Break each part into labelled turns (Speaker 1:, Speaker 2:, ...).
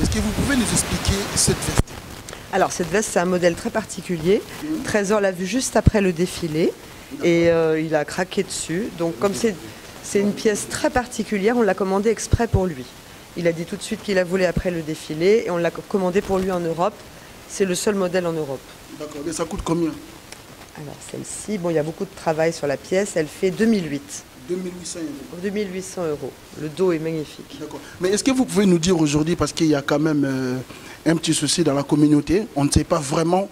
Speaker 1: Est-ce que vous pouvez nous expliquer cette veste?
Speaker 2: Alors cette veste, c'est un modèle très particulier. Trésor l'a vu juste après le défilé et il a craqué dessus. Donc comme c'est une pièce très particulière, on l'a commandée exprès pour lui. Il a dit tout de suite qu'il la voulait après le défilé et on l'a commandée pour lui en Europe. C'est le seul modèle en Europe.
Speaker 1: D'accord, mais ça coûte combien?
Speaker 2: Alors celle-ci, bon, il y a beaucoup de travail sur la pièce, elle fait 2008.
Speaker 1: 2800 euros.
Speaker 2: 2800 euros. Le dos est magnifique.
Speaker 1: D'accord. Mais est-ce que vous pouvez nous dire aujourd'hui, parce qu'il y a quand même un petit souci dans la communauté, on ne sait pas vraiment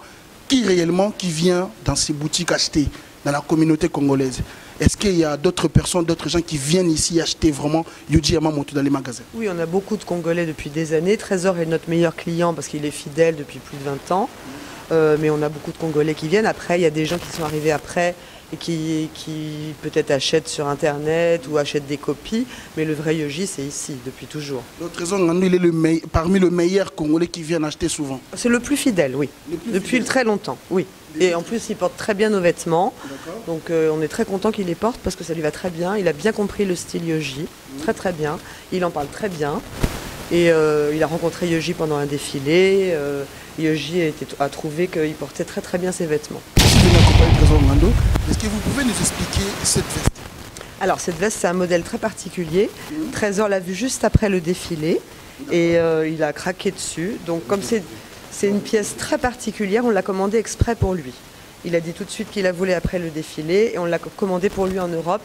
Speaker 1: qui réellement qui vient dans ces boutiques acheter dans la communauté congolaise. Est-ce qu'il y a d'autres personnes, d'autres gens qui viennent ici acheter vraiment Yohji Yamamoto dans les magasins?
Speaker 2: Oui, on a beaucoup de Congolais depuis des années. Trésor est notre meilleur client parce qu'il est fidèle depuis plus de 20 ans. Mais on a beaucoup de Congolais qui viennent. Après, il y a des gens qui sont arrivés après et qui peut-être achètent sur Internet ou achètent des copies. Mais le vrai Yohji, c'est ici, depuis toujours.
Speaker 1: Donc Trésor Ngannou, il est parmi les meilleurs Congolais qui viennent acheter souvent.
Speaker 2: C'est le plus fidèle, oui. Depuis très longtemps, oui. Et en plus, il porte très bien nos vêtements. Donc on est très content qu'il les porte parce que ça lui va très bien. Il a bien compris le style Yohji, très très bien. Il en parle très bien. Et il a rencontré Yohji pendant un défilé. Yohji a trouvé qu'il portait très très bien ses vêtements.
Speaker 1: Est-ce que vous pouvez nous expliquer cette veste?
Speaker 2: Alors cette veste, c'est un modèle très particulier. Trésor l'a vu juste après le défilé et il a craqué dessus. Donc comme c'est une pièce très particulière, on l'a commandée exprès pour lui. Il a dit tout de suite qu'il la voulait après le défilé et on l'a commandée pour lui en Europe.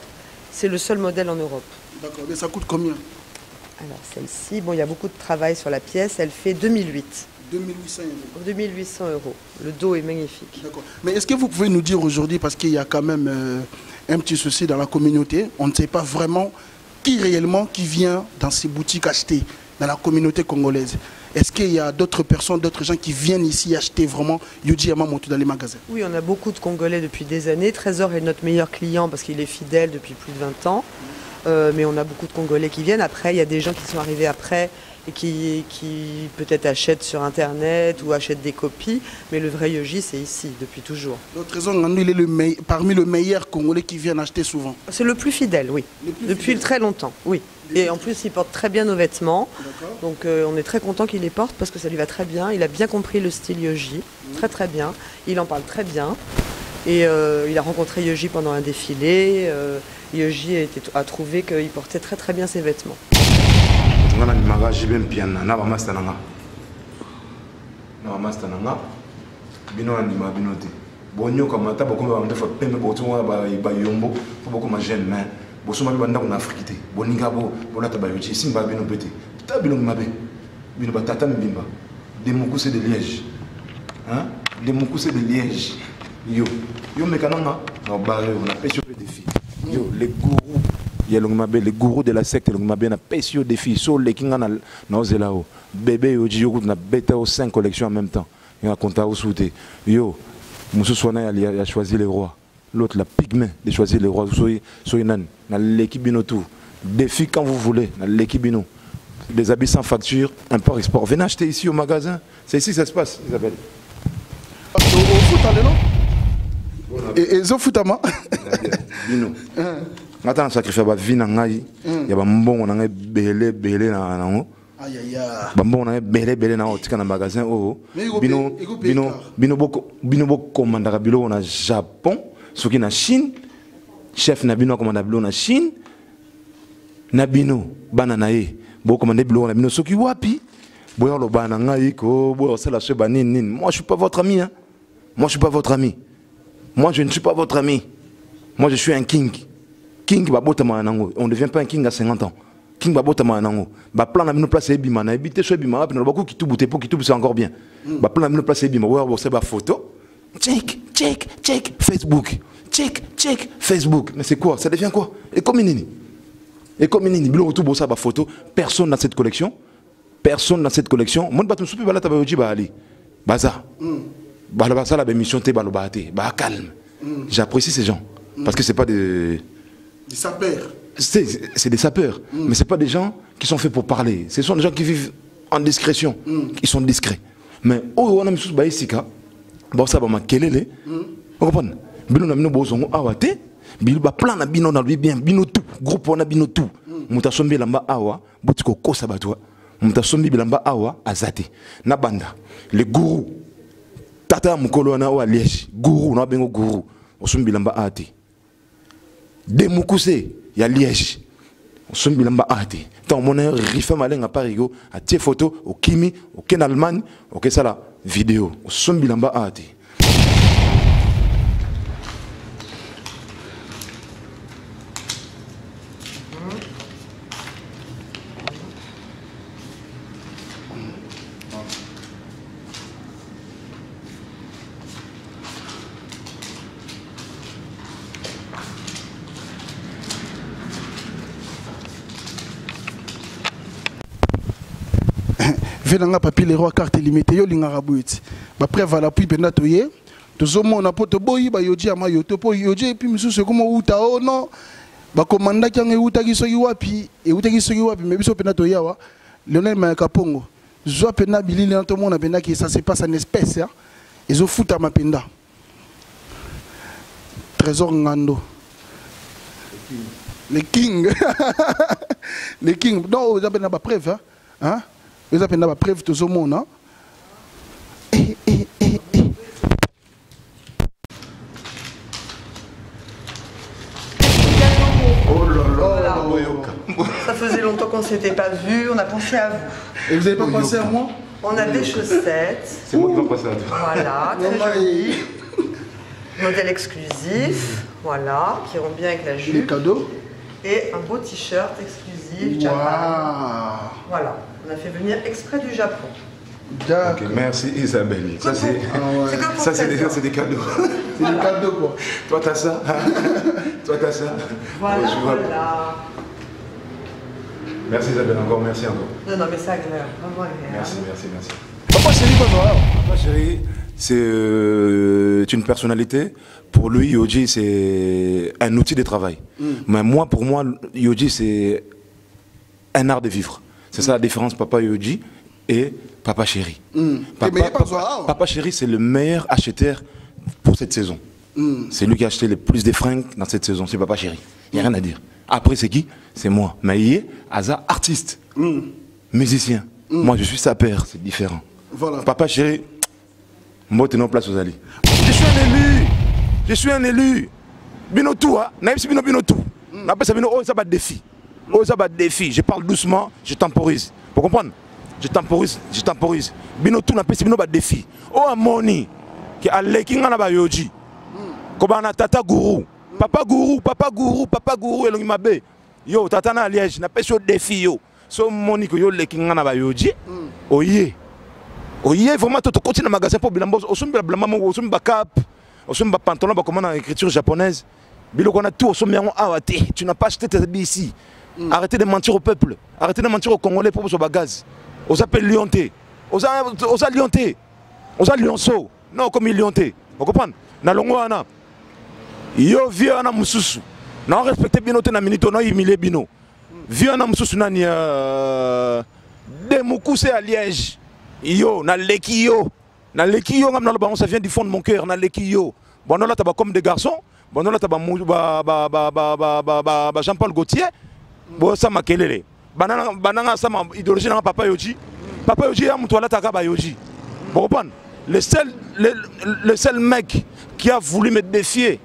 Speaker 2: C'est le seul modèle en Europe.
Speaker 1: D'accord, mais ça coûte combien?
Speaker 2: Alors celle-ci, bon, il y a beaucoup de travail sur la pièce, elle fait 2008.
Speaker 1: 2800 euros.
Speaker 2: 2800 euros. Le dos est magnifique.
Speaker 1: D'accord. Mais est-ce que vous pouvez nous dire aujourd'hui, parce qu'il y a quand même un petit souci dans la communauté, on ne sait pas vraiment qui réellement qui vient dans ces boutiques acheter dans la communauté congolaise. Est-ce qu'il y a d'autres personnes, d'autres gens qui viennent ici acheter vraiment Yohji Yamamoto dans les magasins?
Speaker 2: Oui, on a beaucoup de Congolais depuis des années. Trésor est notre meilleur client parce qu'il est fidèle depuis plus de 20 ans. Mais on a beaucoup de Congolais qui viennent. Après, il y a des gens qui sont arrivés après et qui peut-être achètent sur Internet ou achètent des copies. Mais le vrai Yohji, c'est ici, depuis toujours.
Speaker 1: Donc Trésor Ngannou, il est parmi les meilleurs Congolais qui viennent acheter souvent.
Speaker 2: C'est le plus fidèle, oui. Depuis très longtemps, oui. Et en plus, il porte très bien nos vêtements. Donc on est très content qu'il les porte parce que ça lui va très bien. Il a bien compris le style Yohji, très très bien. Il en parle très bien. Et il a rencontré Yohji pendant un défilé. Yohji a trouvé qu'il portait très très bien ses vêtements.
Speaker 3: Des moukoussés de Liège. Hein? Des moukoussés de Liège. Yo, mécananga, on a pêché au défi. Yo, les gourous, les gourous de la secte, on a pêché au défi. Sur les kinga na ozelao. Bébé Yohji, on a bêté aux 5 collections en même temps. Il y a un compte à souter. Yo, Moussou Swana a choisi les rois. L'autre, la pygmée, de choisir les rois. Soyez nan, dans l'équipe bino tout. Défi quand vous voulez, dans l'équipe bino. Des habits sans facture, import-export. Venez acheter ici au magasin. C'est ici que ça se passe, Isabelle.
Speaker 1: Au foot, allez, non? Et au foot, ama?
Speaker 3: Bino. Maintenant, sacrifice la vie na ngai. Il y a bon on a belé na ngo.
Speaker 1: Aïe aïe aïe.
Speaker 3: Bon on a belé na otika na magasin oh. Bino boko commandera bilo na Japon, soki na Chine. Chef na bino commanda bilo na Chine. Na bino bana na ye. Boko commandé bilo na bino soki wapi. Boyo lo bana ngai ko boyo c'est la cheba nin. Moi je suis pas votre ami hein. Moi je suis pas votre ami. Moi je ne suis pas votre ami. Moi je suis un king. King babotama nango. On ne devient pas un king à 50 ans. King babotama nango. Ba plan na bino place ebima na ebité so ebima wapi na beaucoup qui tout bouté pour qui tout c'est encore bien. Ba plan na bino place ebima ouais c'est ba photo. Check Facebook. Check Facebook. Mais c'est quoi? Ça devient quoi? Et comme nini? Bilo tout ça ba photo. Personne dans cette collection. Personne dans cette collection. Mon batum soupi bala tabayoji ba ali. Baza. Balabasa la mission te balobate. Ba calme. J'apprécie ces gens. Parce que c'est pas des
Speaker 1: sapeurs.
Speaker 3: C'est des sapeurs. Mais c'est pas des gens qui sont faits pour parler. Ce sont des gens qui vivent en discrétion. Ils sont discrets. Mais oh on a mis sous baïsika. Bon ça va ma kelele. Vous comprenez? Bilo na mino bozongo awate. Bilo ba plan na bino na lui bien bino tout. Groupe on a bino tout. Mutasombe lamba awa. Botiko kosa batwa. muta sombi bilamba awa azate na banda le gourou tata mukolo na wa Liège gourou na bengo gourou osombi bilamba ate de mukuse ya Liège osombi bilamba ate tant mon rifa malenga parigo a tie photo au kimi au ken Allemagne au sala vidéo osombi bilamba ate
Speaker 1: venanga papier les rois carte limitée yo linga rabouiti ba preuve la puis penda toye tozomo na poto boyi ba yoji ama yoto po yoji puis misusu comme uta o non ba komanda kyange uta kisoki wapi e uta kisoki wapi mais biso penda toya wa Lionel Makapongo zo penda bilili na to mona penda qui ça se passe en espèce hein ils ont foutu ma penda trésor ngando les king les king non vous avez na ba preuve hein vous avez une preuve de ce monde.
Speaker 2: Oh là là. Ça faisait longtemps qu'on ne s'était pas vu, on a pensé à vous.
Speaker 1: Et vous n'avez pas pensé à moi?
Speaker 2: On a des chaussettes.
Speaker 3: C'est moi qui vais passer à toi.
Speaker 2: Voilà, très joli. Modèle exclusif, voilà, qui rend bien avec la jupe.
Speaker 1: Des cadeaux.
Speaker 2: Et un beau t-shirt exclusif,
Speaker 1: Japan.
Speaker 2: Voilà, on a fait venir exprès du Japon.
Speaker 3: Okay, merci Isabelle. Ça c'est des cadeaux.
Speaker 1: C'est des cadeaux quoi.
Speaker 3: Toi t'as ça. Toi t'as ça.
Speaker 2: Voilà, voilà.
Speaker 3: Merci Isabelle, encore merci encore.
Speaker 2: Non, non, mais c'est agréable, vraiment agréable.
Speaker 3: Merci, merci, merci.
Speaker 1: Papa chéri,
Speaker 3: Papa chéri, c'est une personnalité. Pour lui, Yoji, c'est un outil de travail. Mais moi, pour moi, Yoji, c'est un art de vivre. C'est ça la différence, Papa Yoji et Papa Chéri. Papa Chéri, c'est le meilleur acheteur pour cette saison. C'est lui qui a acheté le plus de fringues dans cette saison. C'est Papa Chéri. Il n'y a rien à dire. Après, c'est qui? C'est moi. Mais il est artiste, musicien. Moi, je suis sa père. C'est différent.
Speaker 1: Voilà.
Speaker 3: Papa Chéri, moi, t'es non place aux alliés. Je suis un élu. Je suis un élu. Binotou, hein? Naïbsi Binotou. N'appelle ça Bino, oh, ça va défi. Oh, ça va défi. Je parle doucement, je temporise. Vous comprenez? Je temporise, je temporise. Binotou, n'appelle ça Bino, défi. Oh, Amoni, qui a l'éking en Yoji. Kobana Tata Gourou. Papa Gourou, Papa Gourou, Papa Gourou, et l'Imabe. Yo, Tata na Liège, n'appelle ça défi, yo. So, Moni, que yo l'éking en Yoji. Oye. Oye, vraiment, tu continues le magasin pour Bilambos. Osumba Blamamo, Osumba Cap. Osumba Pantalon, comme en écriture japonaise. Biloko na tout, Osumba Awate. Tu n'as pas acheté tes habits ici. Arrêtez de mentir au peuple. Arrêtez de mentir aux Congolais pour ce bagage. On s'appelle Lionté. On s'appelle Lionté. On s'appelle Lionceau. Non, comme il Lionté. Vous comprenez? Na Longwana. Yo, vieux Anna Moussousou. Non, respectez bien notre minute, non, il bino. Vieux Anna Moussousou, nani. De Moukousse à Liège. Yo, na leki yo, ça vient du fond de mon cœur, na leki yo. Bon, là, t'as comme des garçons. Bon, là, t'as Jean-Paul Gaultier. Bon, ça m'a kelele. Banana, ça m'a idéologie dans Papa Yoji. Papa Yoji, à mon toilette, à Yoji. Bon, le seul mec qui a voulu me défier,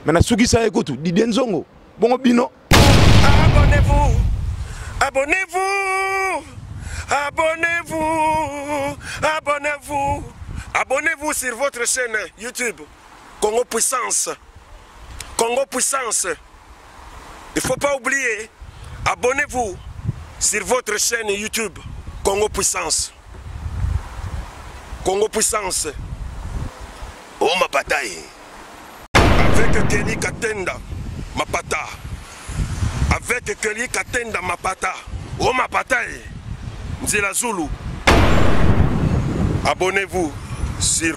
Speaker 3: mais na Sugi ça écoute, Didier Nzongo. Bon, Bino.
Speaker 4: Abonnez-vous. Abonnez-vous. Abonnez-vous, abonnez-vous, abonnez-vous sur votre chaîne YouTube Congo Puissance. Congo Puissance. Il ne faut pas oublier, abonnez-vous sur votre chaîne YouTube Congo Puissance. Congo Puissance. Oh ma bataille. Avec Kelly Katenda, ma pata. Avec Kelly Katenda, ma pata. Oh ma bataille. Nzela Zulu. Abonnez-vous sur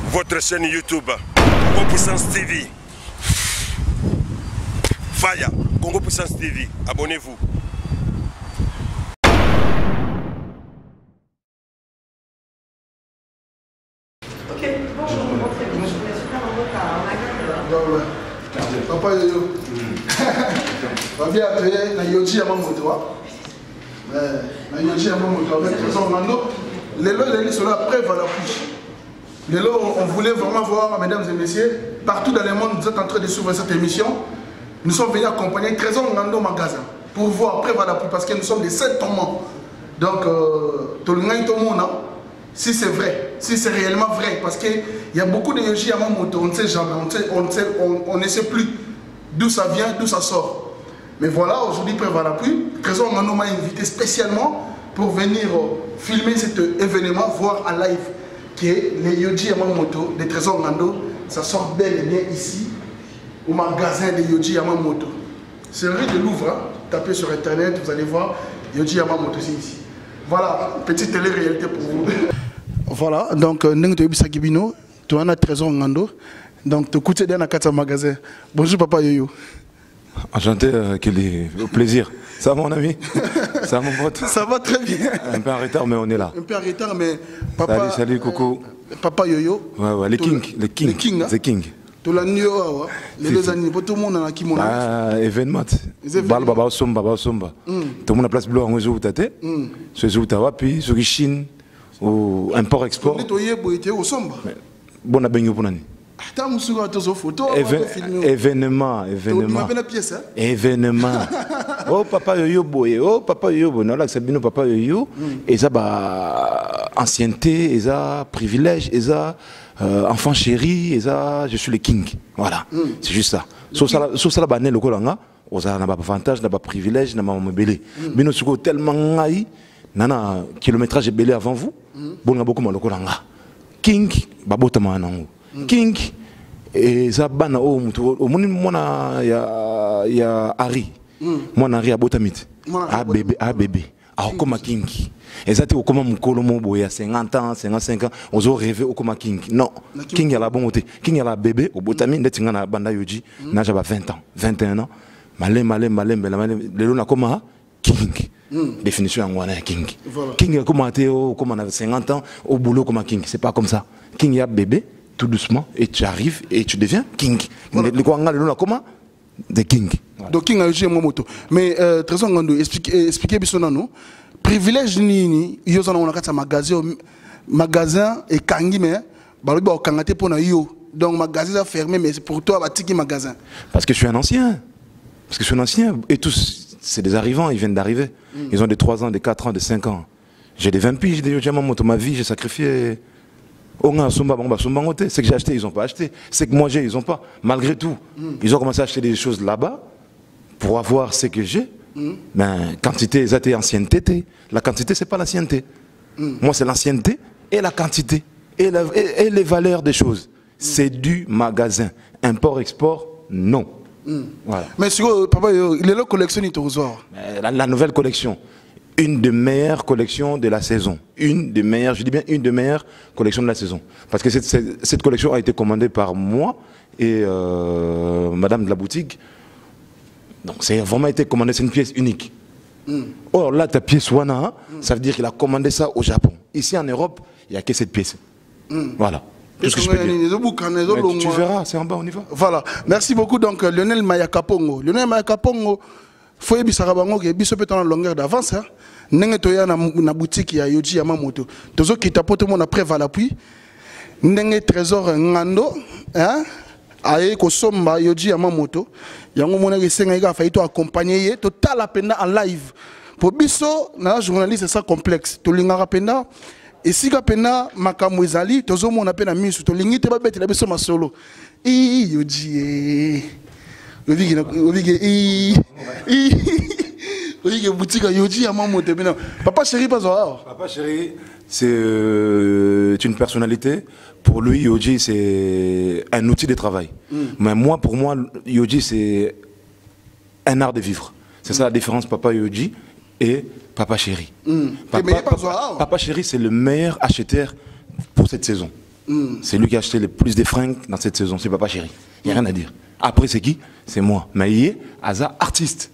Speaker 4: votre chaîne YouTube Congo Puissance TV. Faya, Congo Puissance TV. Abonnez-vous.
Speaker 2: Ok, bon, je vous montre. Je suis super en retard.
Speaker 1: Papa Yoyo. Va bien appeler na Yoji à mon moto. On voulait vraiment voir, mesdames et messieurs, partout dans le monde, vous êtes en train de suivre cette émission. Nous sommes venus accompagner Trésor Ngando magasin pour voir après voilà parce que nous sommes des 7 tombants. Donc tout le monde, si c'est vrai, si c'est réellement vrai, parce qu'il y a beaucoup de yoji à Mamoto, on ne sait jamais, on ne sait plus d'où ça vient, d'où ça sort. Mais voilà, aujourd'hui après voilà Trésor Ngando m'a invité spécialement pour venir filmer cet événement, voir en live que les yoji Yamamoto, des Trésors Ngando, ça sort bel et bien ici, au magasin de Yoji Yamamoto. C'est rue de Louvre, hein. Tapez sur internet, vous allez voir, Yoji Yamamoto, c'est ici. Voilà, petite télé-réalité pour vous. Voilà, donc, nous avons un Trésor Ngando, donc tu écoutes dans le magasin. Bonjour papa Yoyo.
Speaker 3: Enchanté, au plaisir. Ça va mon ami? Ça va mon pote?
Speaker 1: Ça va très bien.
Speaker 3: Un peu en retard mais on est là.
Speaker 1: Un peu en retard mais papa...
Speaker 3: Salut Coco.
Speaker 1: Papa Yoyo.
Speaker 3: Ouais, les kings. Les kings.
Speaker 1: The King. Tout le monde, les 2 années, tout le monde a qui
Speaker 3: monte. Événement. Bal Baba Somba. Tout le monde a place bleue en Ozo Tate. Ce Ozo Tawa, puis ce Chine, au import-export. Bon, à Benyo Ponani. Événement. Oh papa Yoyo boye, non là c'est bien papa Yoyo. Et ça ancienneté, et ça privilège, et ça enfant chéri, et ça je suis le king. Voilà, c'est juste ça. Sauf ça la banne le kolanga, oza na ba avantage, na ba privilège, na ma belé. Bino suko tellement ngai, nana kilométrage belé avant vous. Bon na beaucoup mal le kolanga. King babotama nango. King et ça bana au mona ya Harry moi Harry a botamit a bébé a comme king et ça tu comme mon colomo boya 50 ans 55 ans on zo rêver au comme king non king ya la bon côté king ya la bébé au botamit ndetinga na banda yoji na jaba 20 ans 21 ans malé le na comme king définition en wana king king comme Théo comme on a 50 ans au boulot comme king c'est pas comme ça king ya bébé tout doucement et tu arrives et tu deviens king. Comment de king.
Speaker 1: Donc king a eu moto. Mais Trésor Ngando expliquez bien nous. Privilège ni yo zana on a magasin et kangi mais balobi ba kangate pour na yo. Donc magasin a fermé mais pour toi ba tiki magasin.
Speaker 3: Parce que je suis un ancien. Et tous c'est des arrivants, ils viennent d'arriver. Ils ont des 3 ans, des 4 ans, des 5 ans. J'ai des 20 piges, j'ai moto ma vie, j'ai sacrifié. C'est que j'ai acheté, ils n'ont pas acheté. C'est que moi j'ai, ils n'ont pas. Malgré tout, ils ont commencé à acheter des choses là-bas pour avoir ce que j'ai. Ben, quantité, ça c'est ancienneté. La quantité, c'est pas l'ancienneté. Moi, c'est l'ancienneté et la quantité et les valeurs des choses. C'est du magasin. Import-export, non. Voilà.
Speaker 1: Mais papa, il est là collection
Speaker 3: la nouvelle collection. Une des meilleures collections de la saison. Une des meilleures collections de la saison. Parce que cette collection a été commandée par moi et madame de la boutique. Donc c'est vraiment été commandé, c'est une pièce unique. Or là, ta pièce Wana, ça veut dire qu'il a commandé ça au Japon. Ici en Europe, il n'y a que cette pièce. Voilà. Tout ce que je peux dire. Tu verras, c'est en bas, on y va.
Speaker 1: Voilà. Merci beaucoup donc Lionel Mayakapongo. Lionel Mayakapongo, faut que biso peut en longueur d'avance. Nenge toya na boutique ya Yoji Yamamoto. Tozo kita poto mon après va l'appui. Nenge Trésor Ngando, hein? Aye ko somba Yoji Yamamoto. Yango mona gesenga ga fa ito accompagner to tala penda en live. Pour biso na journaliste c'est ça complexe. To linga penda et si ka penda makambo ezali tozo mona pena misu to lingi te ba beti la biso masolo. Yoji Papa Chéri,
Speaker 3: Papa Chéri, c'est une personnalité. Pour lui, Yoji, c'est un outil de travail. Mais moi, pour moi, Yoji, c'est un art de vivre. C'est ça la différence, Papa Yoji et Papa Chéri. Papa Chéri, c'est le meilleur acheteur pour cette saison. C'est lui qui a acheté le plus de fringues dans cette saison. C'est Papa Chéri. Il n'y a rien à dire. Après, c'est qui? C'est moi. Mais il est artiste,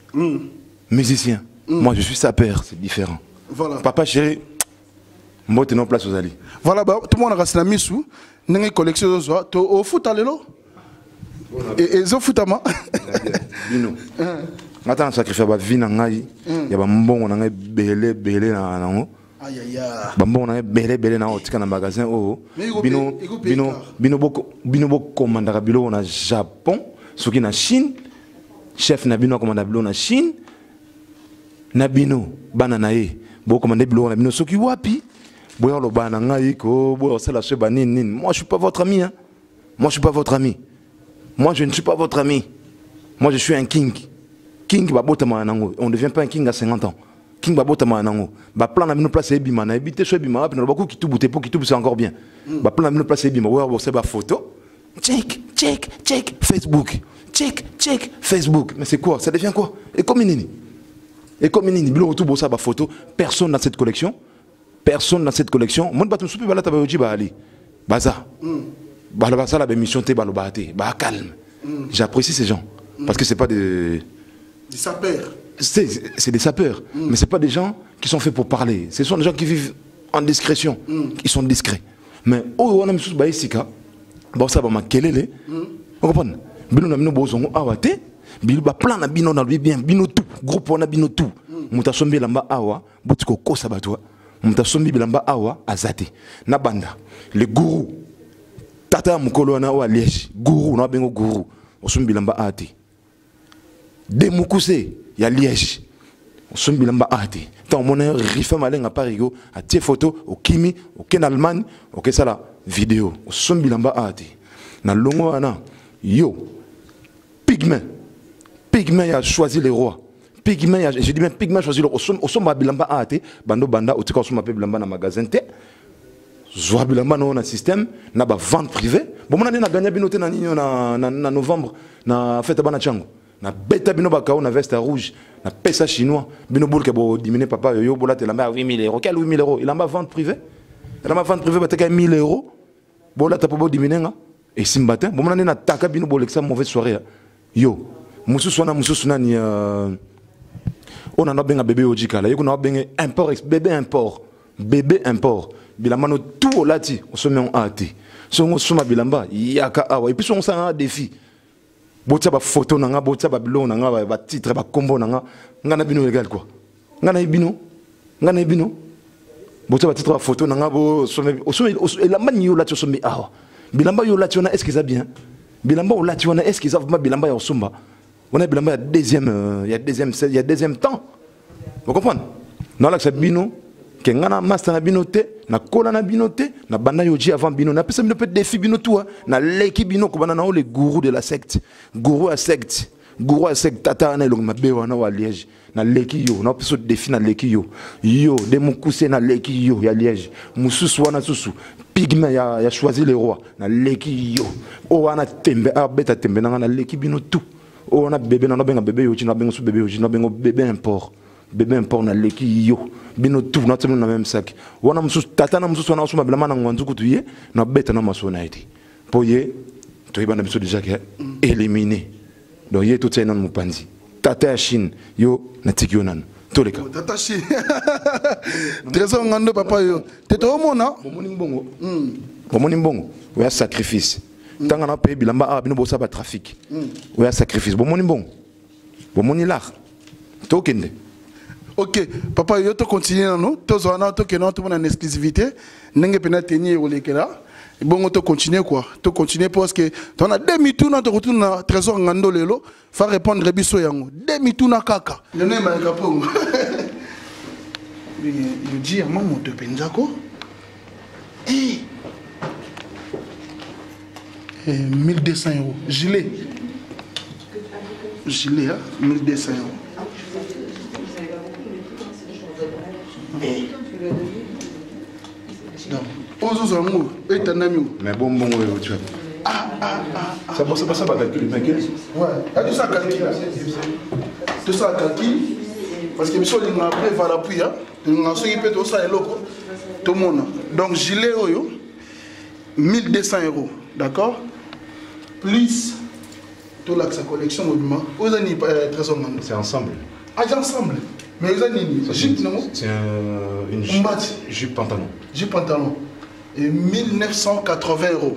Speaker 3: musicien. Moi, je suis sa père, c'est différent.
Speaker 1: Voilà.
Speaker 3: Papa Chéri, moi, tu n'as place aux alliés.
Speaker 1: Voilà, tout le monde a resté la misou. Nous avons une collection au foot à l'élo. Et au foot à moi.
Speaker 3: ngata sacrifier ba vie na ngai ya ba mbongo na ngai belé na nango
Speaker 1: aïe aïe aïe
Speaker 3: ba mbongo na ngai belé na otika na magasin o bino boko commandera bilo na Japon soki na Chine chef na bino commanda bilo na Chine na bino bana na ye bo commander bilo na bino soki wapi boya lo bana ngai ko bo sala se banini moi je suis pas votre ami hein. Moi je suis pas votre ami. Moi je ne suis pas votre ami. Moi je suis un king. King babota manango. On ne devient pas un king à 50 ans. King babota manango. Ba plan na bino place ebima na ebité so ebima na beaucoup qui tout bouté pour qui tout c'est encore bien. Ba plan na bino place ebima ouais c'est ba photo. Check Facebook. Check Facebook. Mais c'est quoi? Ça devient quoi? Et comme nini? Bilo tout bossa ba photo. Personne dans cette collection. Personne dans cette collection. Mon batum soupi bala tabayoji ba ali. Baza. Balabasa la mission te balobate. Ba calme. J'apprécie ces gens parce que c'est pas des
Speaker 1: sapeurs.
Speaker 3: C'est des sapeurs, mais c'est pas des gens qui sont faits pour parler. Ce sont des gens qui vivent en discrétion. Ils sont discrets. Mais oh on a mis sous baïsika. Bon ça va ma kelele. Vous comprenez? Bino na bino bozongo awate. Bino ba plan na bino na bien bino tout. Groupe on a bino tout. Muta sombi lamba awa. Botiko kosa batwa. Muta sombi lamba awa azate. Na banda. Les gourous. Tata mukolo na wa Liège. Gourou na bengo gourou. Osumbi lamba ate. Demukuse ya Liège. Osumbi lamba ate. Tant mon rifa malenga parigo a tie photo au Kimi, au Ken Allemagne, au Kesala vidéo. Osumbi lamba ate. Na longo ana yo Pygmain. Pygmain a choisi les rois. Pygmain j'ai dit même Pygmain a choisi le roi. Osumba bilamba ate. Bando banda otika osumba pe bilamba na magasin te. Zoa bilamba na système na ba vente privée. Bon mon année na gagné binoté na nino na novembre na fête bana chango. Na beta bino bakao na veste rouge na pesa chinois bino boule ke bo diminuer papa yo bola te lamba 8000 €. Quel 8000 €? Il en bas vente privée. Il en bas vente privée bateka 1000 €. Bola ta po diminuer nga et simbatin. Bon mon année na taka bino bolexa mauvaise soirée. Yo mususu na ni on a benga bébé ojikala. Yo na benga import bébé import. Bilamba no tout lati on se met en ati. Songo suma bilamba yaka awa et puis on s'en a défi. Botsa ba photo nanga botsa ba bilo nanga ba titre ba combo nanga ngana bino égal quoi. Ngana bino. Botsa ba titre ba photo nanga bo et la mani yo lati sombi awa. Bilamba yo lati on est-ce qu'ils a bien? Bilamba o lati on est-ce qu'ils a vraiment bilamba ya somba. On a bilamba il y a deuxième temps. Vous comprenez? Non là c'est bino que ngana master na binote na kola na binote na banda yoji avant bino na pesa binote défi bino tout na leki bino ko bana na les gourous de la secte gourou à secte tata na longa mabewa na wa Liège na leki yo na pesa défi na leki yo de mukuse na leki yo ya Liège mususu wana susu Pygmain ya choisi les rois na leki yo o wana tembe a beta tembe na leki bino tout o wana bébé na benga bébé yoji na benga su bébé yoji na benga bébé import. Bébé import na leki yo bino tout na tellement na même sac wana musu tata na musu wana osuma bilama na ngwanzu kutuye na beta na masona iti poye to ibana biso déjà que éliminé donc yé tout ça na mupanzi tata ya Chine yo na tikyo nan to leka
Speaker 1: tata Chine trésor ngando papa yo teto mona
Speaker 3: bomoni mbongo oya sacrifice tanga na pe bilamba a bino bosa ba trafic oya sacrifice bomoni mbongo bomoni l'art to kende.
Speaker 1: Ok, papa, yo to continuer non, to zona to kenon to en exclusivité, n'enge pena tenir au lekela. Bon, to continuer quoi, to continuer parce que on a demi-tour na to retourne na trésor ngando lelo, fa répondre biso yango. Demi-tour na kaka. Le nom est Kapong. Il dit maman te penzako. 1200 €. Gilet, hein, 1200 €.
Speaker 3: Mais bon, tu vois. Ça va calculer, mais quel?
Speaker 1: Ouais, tout ça calcule. Tout ça calcule. Parce que monsieur, il a après va l'appui, hein. Il a s'occupé de ça et l'autre. Tout le monde. Donc, gilet, 1200 €. D'accord? Plus, tout là, sa collection, mouvement. Vous avez trésor.
Speaker 3: C'est ensemble.
Speaker 1: Ah, c'est ensemble. Mais vous avez une jupe, non?
Speaker 3: C'est une jupe pantalon.
Speaker 1: Jupe pantalon. Et 1980 €.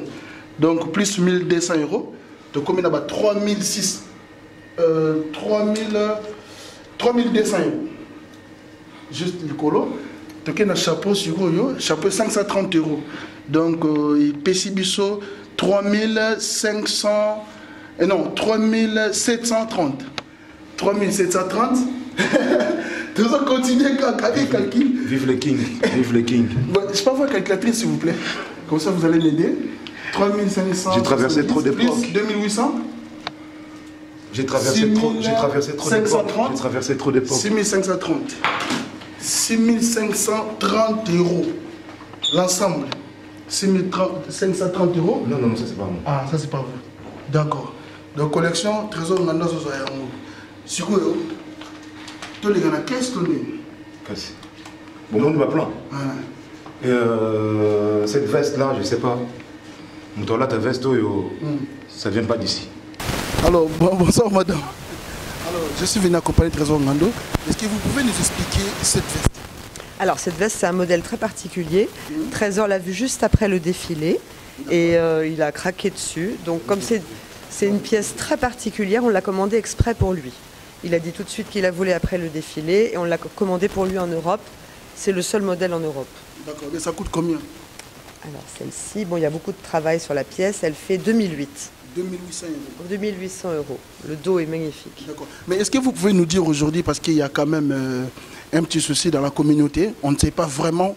Speaker 1: Donc plus 1200 €. Donc combien là-bas? 3006. 3000. 3200 €. Juste le colo. Donc, il y a un chapeau sur eux, chapeau 530 €. Donc, il pèse 3500. Non, 3730. 3730. Nous allons continuer à calculer.
Speaker 3: Vive le king. Vive le king.
Speaker 1: Bon, je peux avoir une calculatrice, s'il vous plaît. Comme ça, vous allez l'aider. 3500.
Speaker 3: J'ai traversé trop d'époques.
Speaker 1: 2800.
Speaker 3: J'ai traversé trop d'époques. J'ai traversé trop d'époques.
Speaker 1: 6530. 6530 €. L'ensemble. 6530 €.
Speaker 3: Non, non, ça c'est pas moi.
Speaker 1: Ah, ça c'est pas vous. D'accord. Donc, collection, trésor, Nganda, Zozoyango. Sur quoi, tous les gars, qu'est-ce qu'on est?
Speaker 3: Bon, monde va plan. Cette veste-là, je sais pas. Là, ta veste, ça vient pas d'ici.
Speaker 1: Alors, bonsoir madame. Alors, je suis venu accompagner Trésor Ngando. Est-ce que vous pouvez nous expliquer cette veste?
Speaker 2: Alors, cette veste, c'est un modèle très particulier. Trésor l'a vu juste après le défilé et il a craqué dessus. Donc, comme c'est une pièce très particulière, on l'a commandée exprès pour lui. Il a dit tout de suite qu'il la voulait après le défilé et on l'a commandée pour lui en Europe. C'est le seul modèle en Europe.
Speaker 1: D'accord, mais ça coûte combien?
Speaker 2: Alors, celle-ci, bon, il y a beaucoup de travail sur la pièce. Elle fait 2008.
Speaker 1: 2800 €.
Speaker 2: 2800 €. Le dos est magnifique.
Speaker 1: D'accord. Mais est-ce que vous pouvez nous dire aujourd'hui, parce qu'il y a quand même un petit souci dans la communauté, on ne sait pas vraiment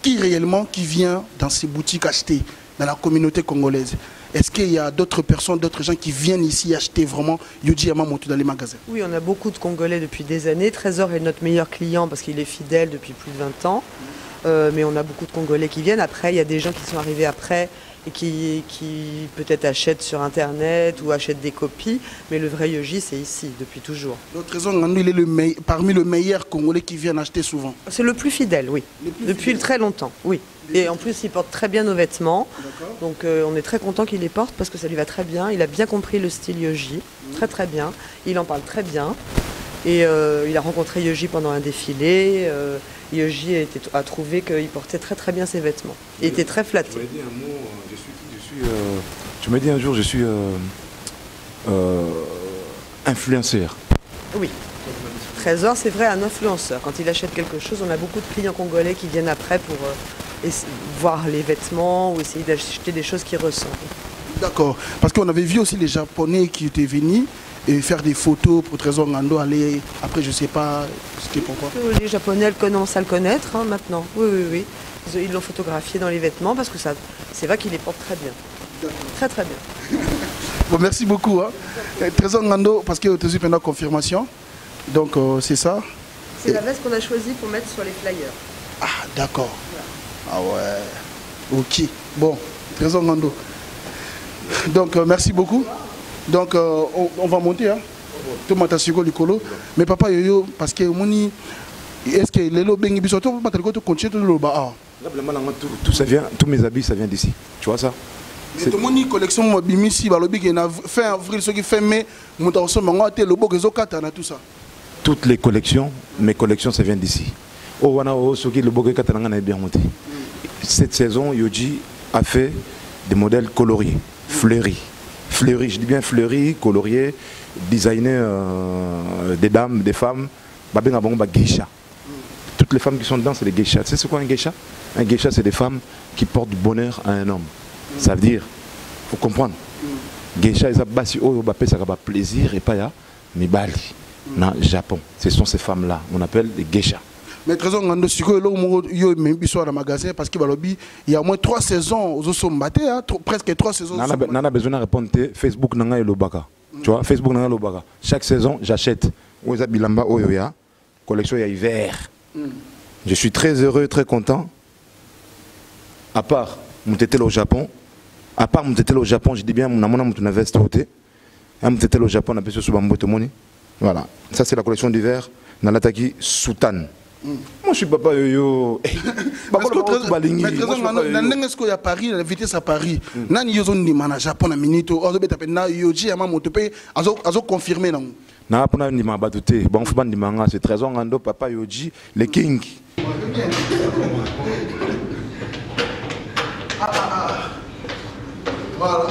Speaker 1: qui réellement qui vient dans ces boutiques acheter dans la communauté congolaise. Est-ce qu'il y a d'autres personnes, d'autres gens qui viennent ici acheter vraiment Yohji Yamamoto dans les magasins?
Speaker 2: Oui, on a beaucoup de Congolais depuis des années. Trésor est notre meilleur client parce qu'il est fidèle depuis plus de 20 ans. Mais on a beaucoup de Congolais qui viennent. Après, il y a des gens qui sont arrivés après et qui peut-être achètent sur Internet ou achètent des copies. Mais le vrai Yohji, c'est ici, depuis toujours.
Speaker 1: Donc Trésor Ngando, il est parmi les meilleurs Congolais qui viennent acheter souvent.
Speaker 2: C'est le plus fidèle, oui. Depuis très longtemps, oui. Et en plus, il porte très bien nos vêtements. Donc on est très content qu'il les porte parce que ça lui va très bien. Il a bien compris le style Yohji, très très bien. Il en parle très bien. Et il a rencontré Yohji pendant un défilé. Yohji a trouvé qu'il portait très très bien ses vêtements. Il était très flatté.
Speaker 3: Tu m'as dit un mot, tu m'as dit un jour, je suis influenceur.
Speaker 2: Oui. Trésor, c'est vrai, un influenceur. Quand il achète quelque chose, on a beaucoup de clients congolais qui viennent après pour voir les vêtements ou essayer d'acheter des choses qui ressemblent.
Speaker 1: D'accord. Parce qu'on avait vu aussi les Japonais qui étaient venus et faire des photos pour Trésor Ngando, aller après je sais pas c'était pourquoi.
Speaker 2: Les Japonais commencent à le connaître maintenant. Oui, oui, oui. Ils l'ont photographié dans les vêtements parce que c'est vrai qu'il les porte très bien. Très très bien.
Speaker 1: Bon, merci beaucoup. Hein. Trésor Ngando, parce que tu as eu pendant confirmation. Donc c'est ça.
Speaker 2: C'est la veste qu'on a choisie pour mettre sur les flyers.
Speaker 1: Ah d'accord. Voilà. Ah ouais. Ok. Bon, Trésor Ngando. Donc merci beaucoup. Donc on va monter. Hein. Mais papa Yoyo, parce que moni, est-ce que les lots bengi bisoto pour continuer tout le bas.
Speaker 3: Tout ça vient, tous mes habits ça vient d'ici. Tu vois ça?
Speaker 1: Mais tout moni collection bimisi balobi qui na fin avril ce qui fait mai montaso mango te le beau que zokata na tout ça.
Speaker 3: Toutes les collections, mes collections ça vient d'ici. Oh wana oh ce qui le beau que katanga na bien monté. Cette saison Yohji a fait des modèles coloriés, fleuris. Fleuris, je dis bien fleuris, coloriés, designés des dames, des femmes, geisha. Toutes les femmes qui sont dedans, c'est des geishas. Tu sais c'est quoi un geisha? Un geisha, c'est des femmes qui portent du bonheur à un homme. Ça veut dire, il faut comprendre. Geisha, ils ont ça va plaisir et pas ya, mais bali, dans le Japon. Ce sont ces femmes-là, on appelle les geishas.
Speaker 1: Mais Trésor Ngando, si vous avez un magasin, parce qu'il y a au moins 3 saisons, presque 3 saisons.
Speaker 3: On a besoin de répondre Facebook nanga et Lobaka. Tu vois, Facebook nanga Lobaka. Chaque saison, j'achète. Oza Bilamba Oyoya, collection ya hiver. Je suis très heureux, très content. À part mon tétel au Japon, je dis bien mon veste haute. Mon tétel au Japon, on appelle ça Subambo Tomoni. Voilà. Ça c'est la collection d'hiver. Nalataki Soutane. Moi je suis papa Yoyo.
Speaker 1: Mais Trésor Ngando, est-ce qu'il y a Paris, la vitesse à Paris, nani yozo ndima na Japon na minito, ozo beta na Yohji Yamamoto pe azo confirmer non.
Speaker 3: Na pona ndima batute, bon faut pas ndima nga, c'est Trésor Ngando papa Yohji, le king.
Speaker 1: Voilà.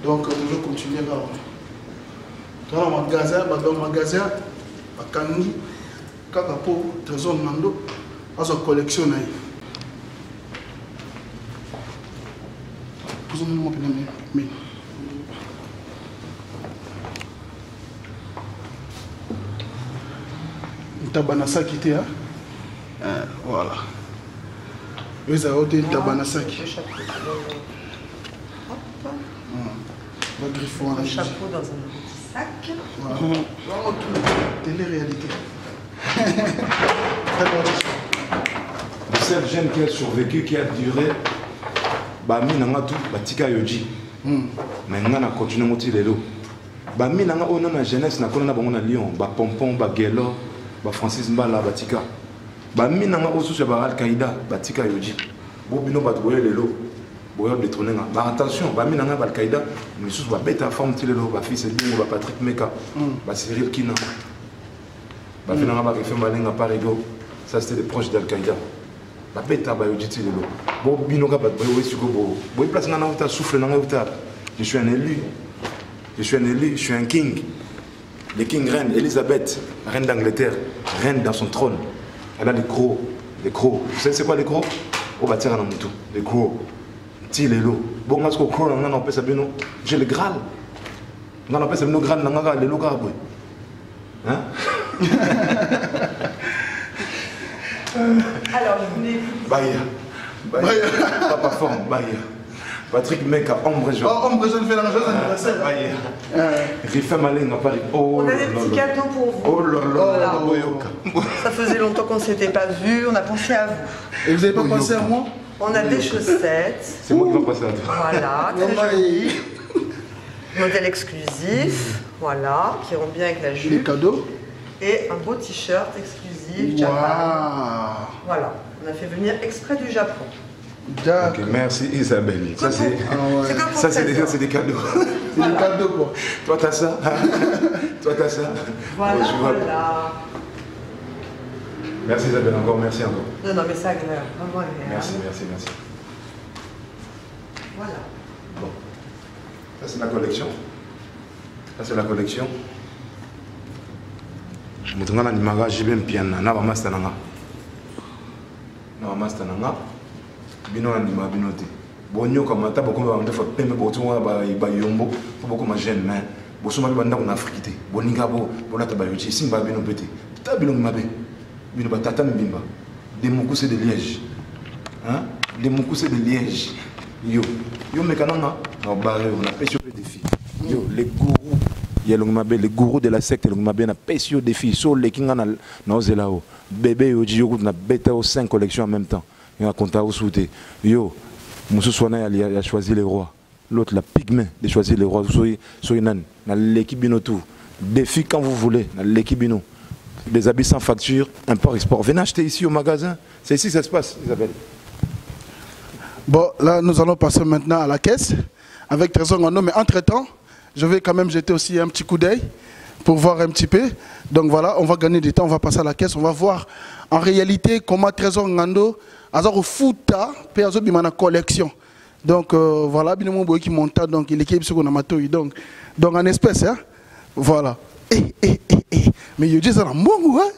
Speaker 1: Donc, nous allons continuer là. Dans le magasin, à Kangi, Kakapo, Trésor Nando, à sa collection. Tabanasaki était, hein? Voilà. Vous avez ôté Tabanasaki.
Speaker 2: Un chapeau dans un petit sac.
Speaker 1: Voilà. Télé-réalité.
Speaker 3: Le seul jeune qui a survécu, qui a duré, Bami nanga tout, Batika Yoji. Mais on a continué à monter les lots. Bami nanga on a la jeunesse, na kona bango na Lyon, ba Pompon, ba Gelo, ba Francis Mbala, Batika. Bami nanga osu sur ba Al-Qaïda, Batika Yoji. Bobino batoué les lots. Attention, Bami nanga ba Al-Qaïda, mais sous ba bêta forme les lots, ba fils Edingo, ba Patrick Meka, ba Cyril Kina. Ba finanga ba refait malinga par ego. Ça c'était des proches d'Al-Qaïda. Ba bêta ba Yoji les lots. Bobino ga ba boy sur go. Boy place nanga uta souffle nanga uta. Je suis un élu. Je suis un élu, je suis un king. Le king reine, Elisabeth, reine d'Angleterre, reine dans son trône. Elle a des crocs. Les crocs. Vous savez c'est quoi les crocs? On va tirer dans mon tout. Les crocs. Tire les lots. Bon, on a ce qu'on croit, on a un peu ça. J'ai le Graal. On a un peu ça. Graal, on a les lots. Hein?
Speaker 2: Alors, je voulais.
Speaker 3: Baya. Papa forme, Baya. Patrick Meka, ombre jaune.
Speaker 1: Oh, ombre jaune fait la joie anniversaire.
Speaker 3: Rifa Malin à Paris.
Speaker 2: On a des petits cadeaux pour vous.
Speaker 3: Oh là là,
Speaker 2: ça faisait longtemps qu'on ne s'était pas vu, on a pensé à vous.
Speaker 1: Et vous n'avez pas pensé à moi?
Speaker 2: On a des chaussettes.
Speaker 3: C'est moi qui vais passer à toi.
Speaker 2: Voilà, très joli. Modèle exclusif, voilà, qui rend bien avec la jupe.
Speaker 1: Les cadeaux.
Speaker 2: Et un beau t-shirt exclusif,
Speaker 1: Wow.
Speaker 2: Japan. Voilà, on a fait venir exprès du Japon.
Speaker 1: D'accord.
Speaker 3: Ok, merci Isabelle. Ça c'est c'est des cadeaux.
Speaker 1: C'est des cadeaux quoi.
Speaker 3: Toi t'as ça. Toi t'as ça.
Speaker 2: Voilà,
Speaker 3: Ouais,
Speaker 2: voilà.
Speaker 3: Merci Isabelle, encore merci encore.
Speaker 2: Non, mais c'est agréable, vraiment agréable.
Speaker 3: Merci.
Speaker 2: Voilà.
Speaker 3: Bon. Ça c'est la collection. Mutungana ni magaji ben piana na ba master nanga. Bino andima binote. Bonyo comme ta beaucoup ba ndefa pembe botu ba yombo, beaucoup ma jeune mais bosuma bi banda na afrikité. Boninga bo bonata ba yochi simba bino pété. Ta bino mabe. Bino ba tata mbimba. Des moukoussé de Liège. Hein? Des moukoussé de Liège. Yo mekananga na barre on a pêché des défis. Yo les gourous les gourous de la secte na pêché des défis sur les kinga na ozelao. Bébé yo jiyo na bêta aux 5 collections en même temps. Il a compté au souté. Yo, Moussou Swana a choisi les rois. L'autre, la pygmée, de choisir les rois. Soyez nan, dans l'équipe bino tout. Défi quand vous voulez, dans l'équipe bino. Des habits sans facture, import-export. Venez acheter ici au magasin. C'est ici que ça se passe, Isabelle.
Speaker 1: Bon, là, nous allons passer maintenant à la caisse avec Trésor Ngando. Mais entre-temps, je vais quand même jeter aussi un petit coup d'œil pour voir un petit peu. Donc voilà, on va gagner du temps, on va passer à la caisse. On va voir en réalité comment Trésor Ngando Azaro Fouta, puis Azaro Bimana collection. Donc voilà, Binomo Boy qui monte, donc il est sur Namatoui. Donc en espèce, hein. Voilà. Mais il dit ça dans mon goût, hein.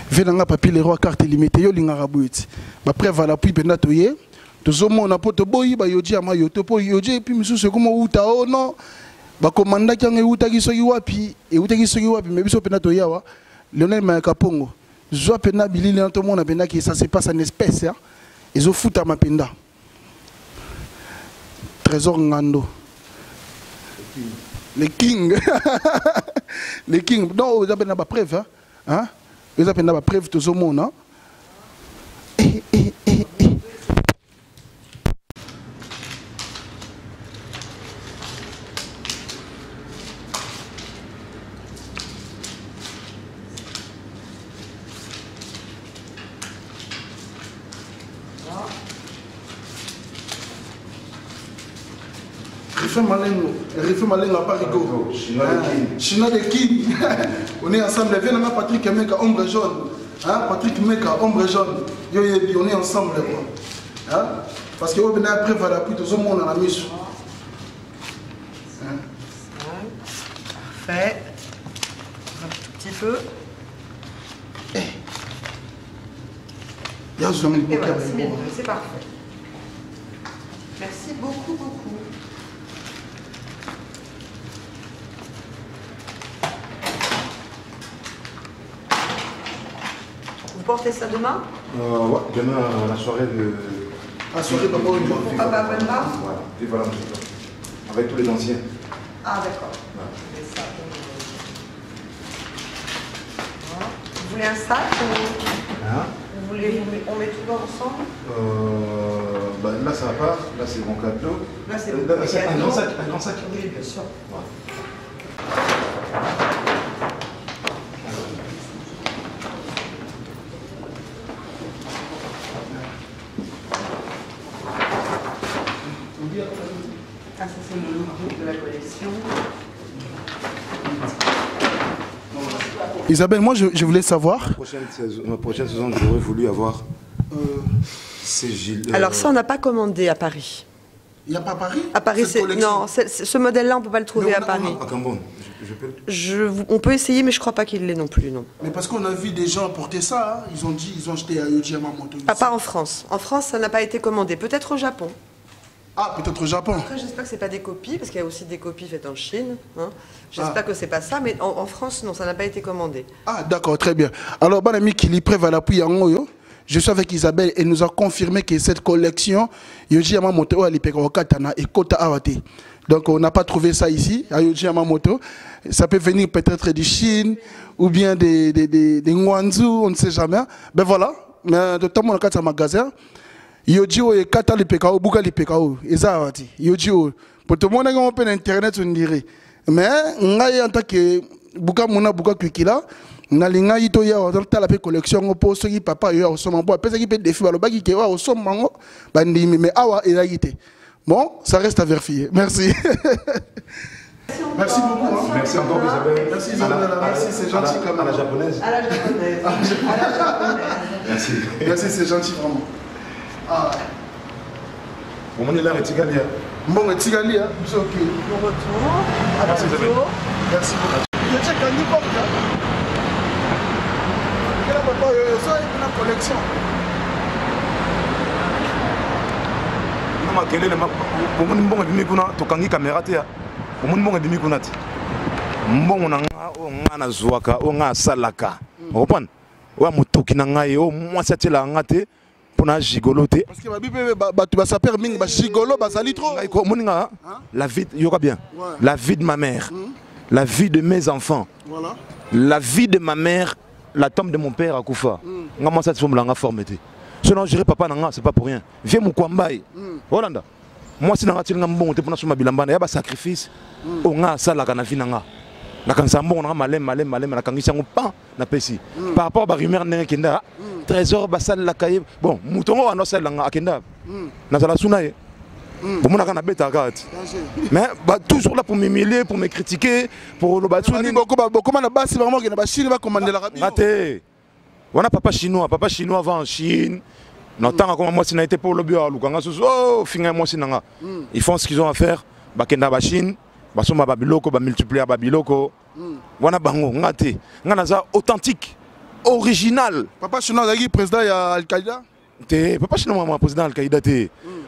Speaker 1: Venanga papier les rois carte limitée yo lingara buit ba preuve la puis penda toye tozomo na poto boyi ba yoji ama yoto po yoji puis misusu comme uta o non ba komanda kyanga uta kisoki wapi e uta kisoki wapi mais biso penda toye wa Lionel Makapongo zo penda bilili na to mona penda qui ça se passe en espèce hein ils ont foutu ma penda Trésor Ngando les king les king non vous avez na ba preuve hein. Vous avez une preuve de ce monde. refais Malengo à Parigo. Chinois de King. On est ensemble. Viens là, Patrick Meka, ombre jaune. Hein? Patrick Meka, ombre jaune. On est ensemble. Hein? Parce que on est après, voilà, puis tout le monde a la mise.
Speaker 2: Parfait. Un tout petit peu.
Speaker 1: Et voilà,
Speaker 2: c'est parfait. Merci beaucoup. Vous portez ça demain?
Speaker 3: Ouais, demain à la soirée de...
Speaker 1: La soirée Papa Wemba.
Speaker 2: Papa Wemba?
Speaker 3: Voilà, et voilà, avec tous les anciens.
Speaker 2: Ah d'accord.
Speaker 3: Ouais.
Speaker 2: Ça, vous voulez un sac ou...
Speaker 3: Hein?
Speaker 2: Vous voulez, on met tout ensemble?
Speaker 3: Bah, là ça part, là c'est mon cadeau.
Speaker 2: Là c'est
Speaker 3: un grand sac, un grand sac.
Speaker 2: Oui, bien sûr.
Speaker 3: Ouais.
Speaker 2: Ah, ça c'est le logo de la collection.
Speaker 1: Isabelle, moi je voulais savoir.
Speaker 3: Ma prochaine saison, j'aurais voulu avoir ces gilets.
Speaker 2: Alors ça, on n'a pas commandé à Paris.
Speaker 1: Il n'y a pas à Paris?
Speaker 2: À Paris, non, ce modèle-là, on ne peut pas le trouver à Paris.
Speaker 3: À Cambon,
Speaker 2: on peut essayer, mais je ne crois pas qu'il l'ait non plus, non.
Speaker 1: Mais parce qu'on a vu des gens porter ça, hein. Ils ont acheté à Yoji Yamamoto.
Speaker 2: Ah, pas en France. En France, ça n'a pas été commandé. Peut-être au Japon.
Speaker 1: Ah, peut-être au Japon.
Speaker 2: Après, j'espère que ce n'est pas des copies, parce qu'il y a aussi des copies faites en Chine. Hein. J'espère que ce n'est pas ça, mais en France, non, ça n'a pas été commandé.
Speaker 1: Ah, d'accord, très bien. Alors, bon ami qui prêt à l'appui en Oyo. Je suis avec Isabelle et nous a confirmé que cette collection, Yoji Yamamoto à Katana et Kota Awate. Donc on n'a pas trouvé ça ici, à Yoji Yamamoto. Ça peut venir peut-être de Chine ou bien des Guangzhou, on ne sait jamais. Ben voilà, mais de temps on a un magasin. Yoji et Kata Lipekao, Buka Lipekao, et ça Awate. Yoji, pour tout le monde, on peut internet, on dirait. Mais en tant que Buka Mona Buka Kwikila, nalinga ito ya tala pe collection po soki papa yo osoma bo pesa ki pe défi balobaki ke wa osoma ngo bandimi mais awa elagité. Bon, ça reste à vérifier. Merci. Merci beaucoup. Hein.
Speaker 3: Merci encore Isabelle.
Speaker 1: Merci Isabelle. Merci, c'est gentil comme
Speaker 3: à la japonaise.
Speaker 2: À la japonaise. À la japonaise.
Speaker 3: Merci.
Speaker 1: Merci, c'est gentil vraiment. Ah.
Speaker 3: Bon, on est là, Tigalia.
Speaker 1: Bon, Tigalia, c'est ok.
Speaker 2: Bon retour.
Speaker 3: Merci Isabelle.
Speaker 1: Merci beaucoup. Je check un n'importe quoi. Papa, ça est une collection.
Speaker 3: Non, quel est le bon de Mikuna, Tokangi caméra, au monde bon de Mikuna. Bon, on a Zouaka, on a Salaka. On reprend. On a Motokinanga, moi, c'était la ngate pour la gigoloté. Parce
Speaker 1: que tu vas s'appeler Ming, gigolo, ça lit trop.
Speaker 3: La vie, il y aura bien. La vie de ma mère, la vie de mes enfants, la vie de ma mère. La tombe de mon père à Koufa. Moi, ça, c'est la forme. Sinon, je dirais papa, c'est pas pour rien. Viens mon Kwambaï. Hollanda. Moi, si je suis bon, je suis un bon sacrifice. On a ça, la vie. La cansambo, on a malem, la cangissan pas, na pesi. Par rapport à la rumeur, Kenda, trésor, basal, la caille. Bon, mouton, on a ça, la Kenda. Na la sunaye. Bon, on a bête à gâte. Mais toujours là pour m'humilier, pour me critiquer, pour le battre.
Speaker 1: Comment la base, c'est vraiment que la Chine va commander la radio.
Speaker 3: Raté. On a papa chinois avant en Chine. N'entend comment moi, si n'a été pour le bureau, oh, finger moi, si n'a. Ils font ce qu'ils ont à faire. Bakenda ba Chine, basoma babiloko, ba multiplier babiloko. Wana bango, ngate. Nganaza authentique, original.
Speaker 1: Papa chinois, il est président de Al-Qaïda.
Speaker 3: Papa chinois, président Al-Qaïda.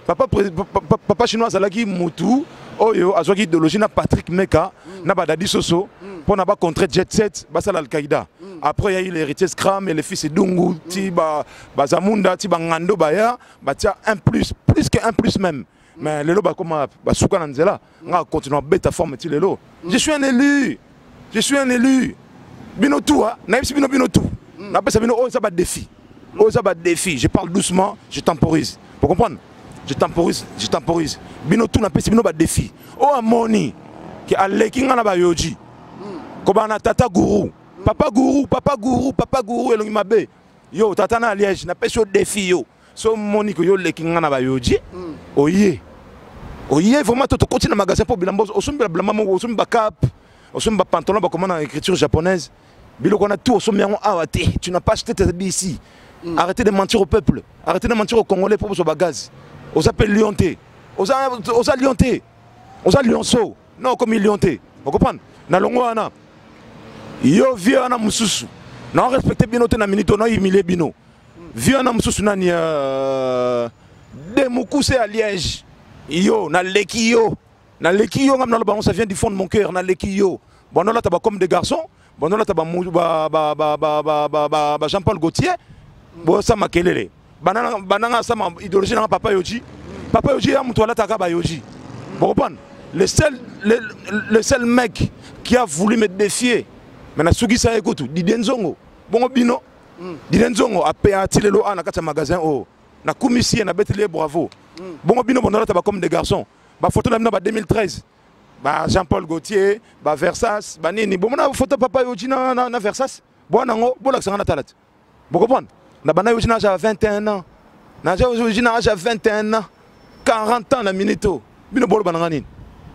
Speaker 3: Papa chinois, Zalaki Moutou, Oyo, Azwaki idéologie, na Patrick Meka, na Badadi Soso, pour n'a pas contrer Jet Set, Basal Al-Qaïda. Après, il y a eu l'héritier Scram et les fils de Dungu, Tiba, Bazamunda, Tiba Ngando Baya, Batia 1 plus que 1 plus même. Mais les lots, comme Souka Nanzela, on va continuer à bêta forme les lots. Je suis un élu. Binotou, naïf Binotou. N'a pas ça, oh, ça va défi. Oh, ça va défi. Je parle doucement, je temporise. Vous comprenez? Je temporise. Binotou n'a pas ça, défi. Oh, Amoni, qui a l'éking en abayoji. Kobana tata gourou. Papa gourou, et l'ongimabe. Yo, tata na liège, n'a pas ça défi yo. So Monique, yo l'éking en abayoji. Oye. Oye vraiment to continue na magasin pour bilamba osombi bilamba mo osombi ba cap osombi ba pantalon ba comment en écriture japonaise biloko na tout osombi yango awate tu n'as pas acheté tes habits ici. Arrêtez de mentir au peuple, arrêtez de mentir aux Congolais pour ba gaz. Osa pe lionté. Osa lionté. Osa lionso. Non comme lionté. Vous comprenez? Na longo wana. Yo vieux ana mususu. Na respecter bino te na minito na humilier bino. Vieux ana mususu nani de mukuse à Liège. Yo, na leki yo, ça vient du fond de mon cœur, na leki yo. Bon là t'as comme des garçons, bon là t'as Jean-Paul Gaultier, bon ça m'a kelele. Banana ça m'a idéologie na papa yoji a mon toilette à kaba yoji. Bon le seul mec qui a voulu me défier, mais na sugi ça écoute, Didenzongo. Bon bino, Didenzongo a payé tilelo na kata magasin oh. Na commissie na betele bravo. Bon bino bon là t'as comme des garçons. Ba photo na 2013. Ba Jean-Paul Gaultier, ba Versace, ba nini. Bon na photo papa yoji na Versace. Bon nango, bon la sanga talat. Vous comprenez? Na bana yoji na 21 ans. Na yoji na 21 ans. 40 ans na minito. Bino bolo bananga nini?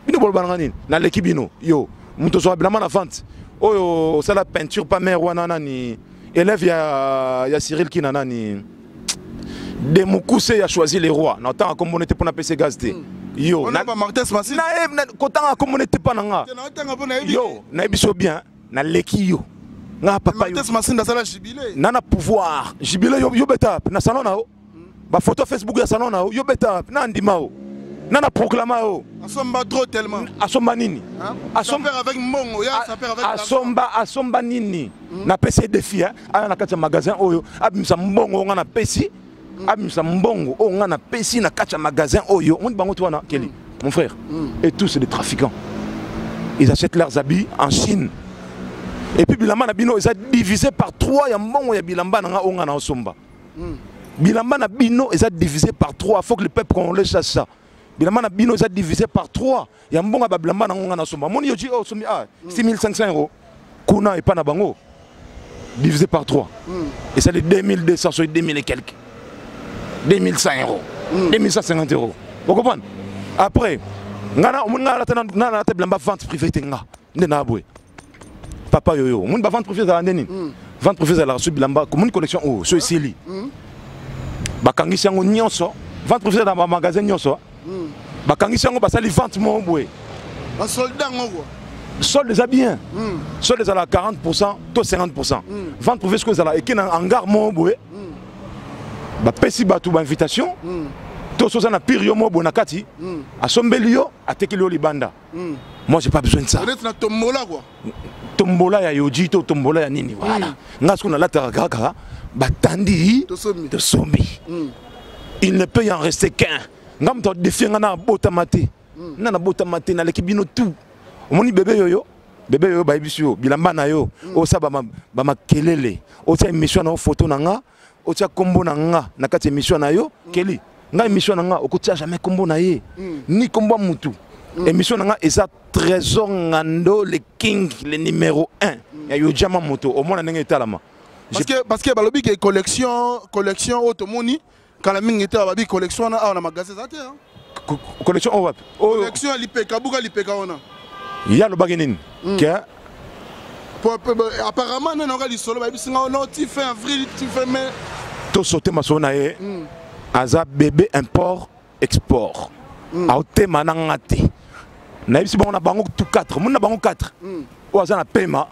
Speaker 3: Bino bolo bananga nini? Na l'équipe bino. Yo, muto so bilama na vente. Oh ça la peinture pas mère wana nani. Élève ya Cyril Kinana ni de Mukuse a choisi les rois. Na tant comme on était pour na PC gazté. Yo,
Speaker 1: na pas Martes Massi.
Speaker 3: Na kotan comme on était pas nanga. Yo, na biso bien, na leki yo. Na papa yo.
Speaker 1: Martes Massi na sala jubilé.
Speaker 3: Na pouvoir. Jubilé yo beta na salon na o. Ba photo Facebook ya salon na o. Yo beta na ndima o. Na proclama o.
Speaker 1: Asomba trop tellement.
Speaker 3: Asomba nini?
Speaker 1: Asomba avec Mongo, ya ça perd avec
Speaker 3: Asomba nini? Na PC défi hein. Ana na kati magasin oyo. Abimisa mbongo nga na PC. Abimisa mbongo o nga na PC na kati magasin oyo. On bango toi na Kelly. Mon frère. Et tous c'est des trafiquants. Ils achètent leurs habits en Chine. Et puis bilamba na bino ils ont divisé par 3 ya mbongo ya bilamba na nga o nga na osomba. Bilamba na bino ils ont divisé par 3. Faut que le peuple congolais sache ça. Bilamba na bino ils ont divisé par 3. Ya mbongo ba bilamba na nga na osomba. Moni yo di oh sombi 6500 €. Kuna et pas na bango. Divisé par 3. Et c'est les 2200 sur 2000 et quelques. 2100 €. 2150 €. Vous comprenez? Après, ngana la bilamba vente privée tenga. Ndena abwe. Papa yoyo. Mon ba vente privée za ndeni. Vente privée za la reçu bilamba comme une collection oh, so esili. Bakangisi yango nyonso. Vente privée dans magasin nyonso. Bakangisi yango basali vente mo bwe.
Speaker 1: Un soldat ngoko.
Speaker 3: Solde déjà bien. Solde déjà à 40%, taux 50%. Vente privée ce que ça là et qui en hangar mo bwe. Ba pesi ba tout invitation. Tout ça na pirio mo bona kati. A sombelio a tekilio libanda. Moi j'ai pas besoin de ça.
Speaker 1: Peut-être na tombola quoi.
Speaker 3: Tombola ya yoji to tombola ya nini voilà. Ngasko na la taraka batandi to sombi. Il ne peut y en rester qu'un. Ngam to défier ngana botamate. Nana botamate na lekibino tout. Omoni bébé yoyo ba biso bilamba na yo o sa ba makelele. O tia émission na photo na nga, o tia kombo na nga na kati émission na yo, Kelly. Nga émission na nga o kotia jamais kombo na ye. Ni kombo mutu. Émission na nga eza Trésor Ngando le king le numéro 1. Ya yo jama moto au moins ndenge etalama.
Speaker 1: Parce que balobi que collection automoni quand la mingi était babi collection na magasin ça hein.
Speaker 3: Collection o wap.
Speaker 1: Collection lipeka buka lipeka ona.
Speaker 3: Ya lo bagenini. Que
Speaker 1: apparemment non nga li solo babi singa non tu fais avril tu fais mai
Speaker 3: to sauter masona ye. Aza bébé import export. Aote manangate. Na yebisi bango na bango tout 4 mona bango 4 o aza na pema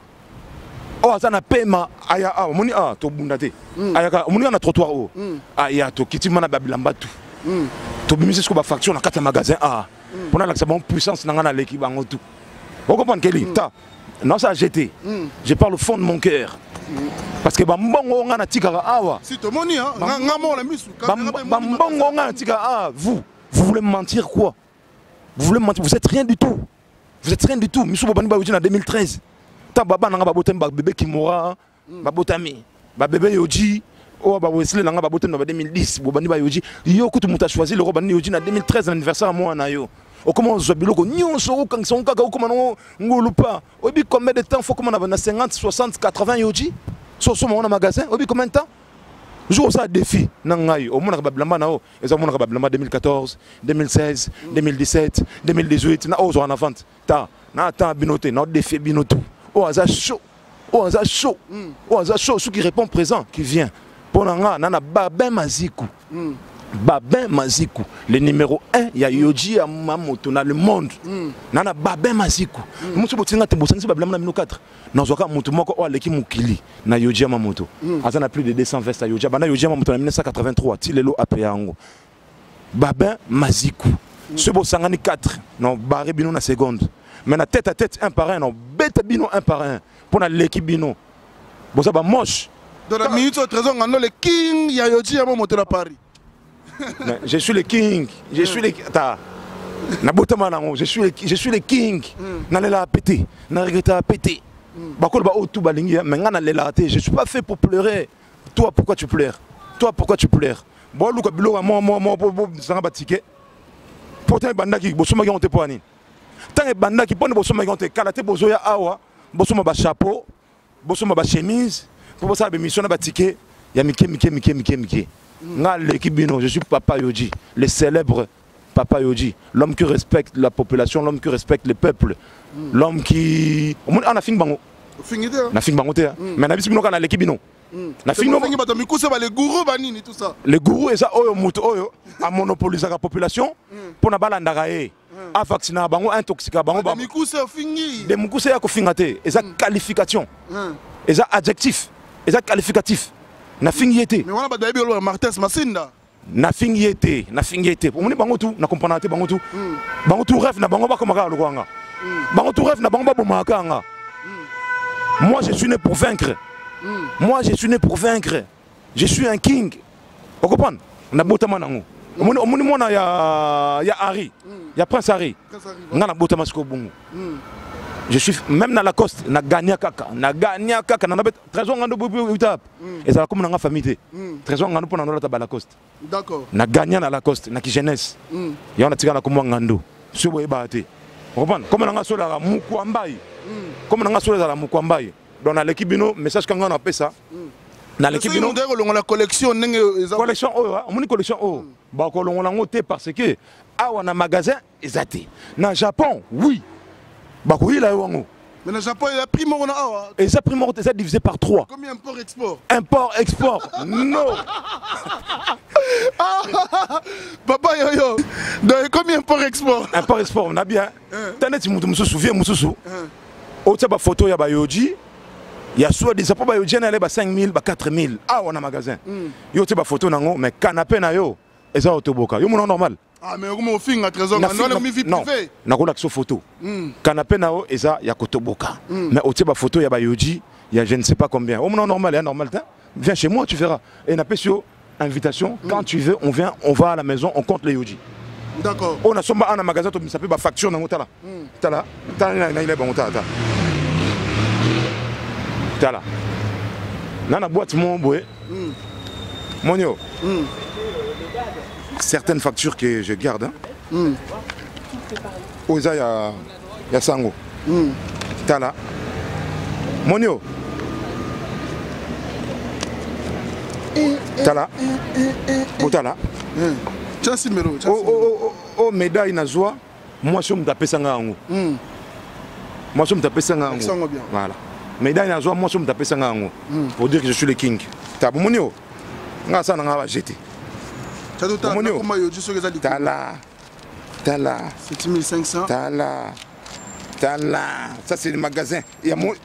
Speaker 3: aya moni to bunda te aya moni na trottoir o aya to kitima na babilamba tout to bimisi ko ba facture na 4 magasin pour la bon puissance na ngana leki bango tout vous comprenez Kelly ta non ça jeté je parle au fond de mon cœur parce que bambongo ngana tikara awa
Speaker 1: si to moni ngamo la misu
Speaker 3: bambongo ngana tikara vous voulez mentir quoi? Vous voulez mentir, vous êtes rien du tout. Vous êtes rien du tout. Missou Bobani Bayoji en 2013. Ta baba nanga babotem bébé Kimora, babotami, bébé Yoji, oh babosile nanga babotem en 2010, Bobani Bayoji. Yo kutu muta choisi le Robani Yoji en 2013 l'anniversaire à moi na yo. O comment zobiloko nyonso quand son kaka comment non ngolupa. Obi combien de temps faut comment on a 50, 60, 80 Yoji? Sur mon magasin, obi combien de temps? jour ça défi nangai au monde bablamba nao et monde bablamba 2014 2016 2017 2018 na ozo en avant ta na ta binoté na défi binoto o aza chaud ceux qui répond présent qui vient pour nanga nana Babin Mazikou Babin Mazikou, le numéro 1, il y a Yoji à Mamoto dans le monde. Nana Babin Mazikou. Monsieur Botinga te bossani Babin numéro 4. Dans ce cas Moto moko o aleki mukili na Yoji à Mamoto. Azana plus de 200 vestes à Yoji. Bana Yoji à Mamoto en 1983, Tilelo Apeango. Babin Mazikou. Ce bossangani 4, non barré bino na seconde. Mais na tête à tête un par un, non bête bino un par un pour na l'équipe bino. Bossa ba moche.
Speaker 1: Dans la minute au trésor on a le king, il y a Yoji à Mamoto à Paris.
Speaker 3: Je suis le king, je suis le je suis le king. Nalela pété, na regrette à péter. Bakol ba tout balingi mais ngana lela raté, je suis pas fait pour pleurer. Toi pourquoi tu pleures? Toi pourquoi tu pleures? Bon luka bilo moi sanga batike. Pourtant bandaki bosoma ki on te poani. Tant bandaki pone bosoma ki on te kalate bozoya awa, bosoma ba chapeau, bosoma ba chemise, pour bossa ba mission na batike, ya mike. Je suis Papa Yoji, le célèbre Papa Yoji, l'homme qui respecte la population, l'homme qui respecte le peuple, l'homme qui... On a fini bango. On a fini bango te. Mais on a vu qu'on a l'équipe bino. Na fini bango.
Speaker 1: Les gourous banini tout ça.
Speaker 3: Les gourous et ça oyo muto oyo a monopoliser la population pour na balanda gaé. A vacciner bango intoxiquer bango bango. Des mukuse ya ko fingate, et ça qualification. Et ça adjectif, et ça qualificatif. Na fingiyete.
Speaker 1: Mais on a pas d'habitude Martes Masinda.
Speaker 3: Na fingiyete. On est bango tout, na comprendre te bango tout. Bango tout rêve na bango ba komaka lokwanga. Bango tout rêve na bango ba bomaka nga. Moi je suis né pour vaincre. Moi je suis né pour vaincre. Je suis un king. Vous comprenez? Na botama nango. Omoni mona ya Harry. Ya Prince Harry. Nga na botama siko bongo. Je suis même dans la coste, na gagné kaka, na bet trésor ngando bobu utap. Et ça comme na famille. Trésor ngando pour na la coste.
Speaker 1: D'accord.
Speaker 3: Na gagné na la coste, na ki jeunesse. Ya on a tika na comme ngando. Subo ebate. Comprendre? Comme na ngaso la mukwambai. Comme na ngaso la mukwambai. Dans l'équipe bino message kanga na pesa. Na l'équipe bino
Speaker 1: la collection
Speaker 3: collection on moni collection ba ko longola ngote parce que awa na magasin ezate. Na Japon, oui. Mais
Speaker 1: le Japon, il a pris mon awa.
Speaker 3: Et ça, primo, ça divisé par 3.
Speaker 1: Combien import-export?
Speaker 3: Import-export. Non.
Speaker 1: Papa yo. Donc, combien import-export?
Speaker 3: Import-export, on a bien. T'as net, je me souviens, au tient photo, il y a Yoji. Il y a soit des apports Yoji, il y a 5 000, 4 000. Ah, on a un magasin. Il y a des photos, mais canapé, et ça, autoboka. Il y a normal.
Speaker 1: Ah mais comment on fait un trésor? Non,
Speaker 3: na ko la photo. Canapé nao et ça il y a kotoboka. Mais au tiba photo il y a Yoji, il y a je ne sais pas combien. Au moment normal, il normal viens chez moi, tu verras. Et na pesio invitation, quand tu veux, on vient, on va à la maison, on compte les Yoji.
Speaker 1: D'accord.
Speaker 3: On a somba un magasin ça peut ba facture na tala. Tala. Tala il est bon tala. Tala. Nana boîte mon boé. Monio. Certaines factures que je garde. Oh, il y a Sango. Tala. Monio. Tala. Tala. Oh, médaille na joie. Moi, je me tape ça. Moi, je me tape ça. Voilà. Médaille na joie, moi, je me tape ça. Pour dire que je suis le king. T'as bon, Monio. Nga ça n'a pas jeté. Tala.
Speaker 1: 7500.
Speaker 3: Tala. Ça c'est le magasin.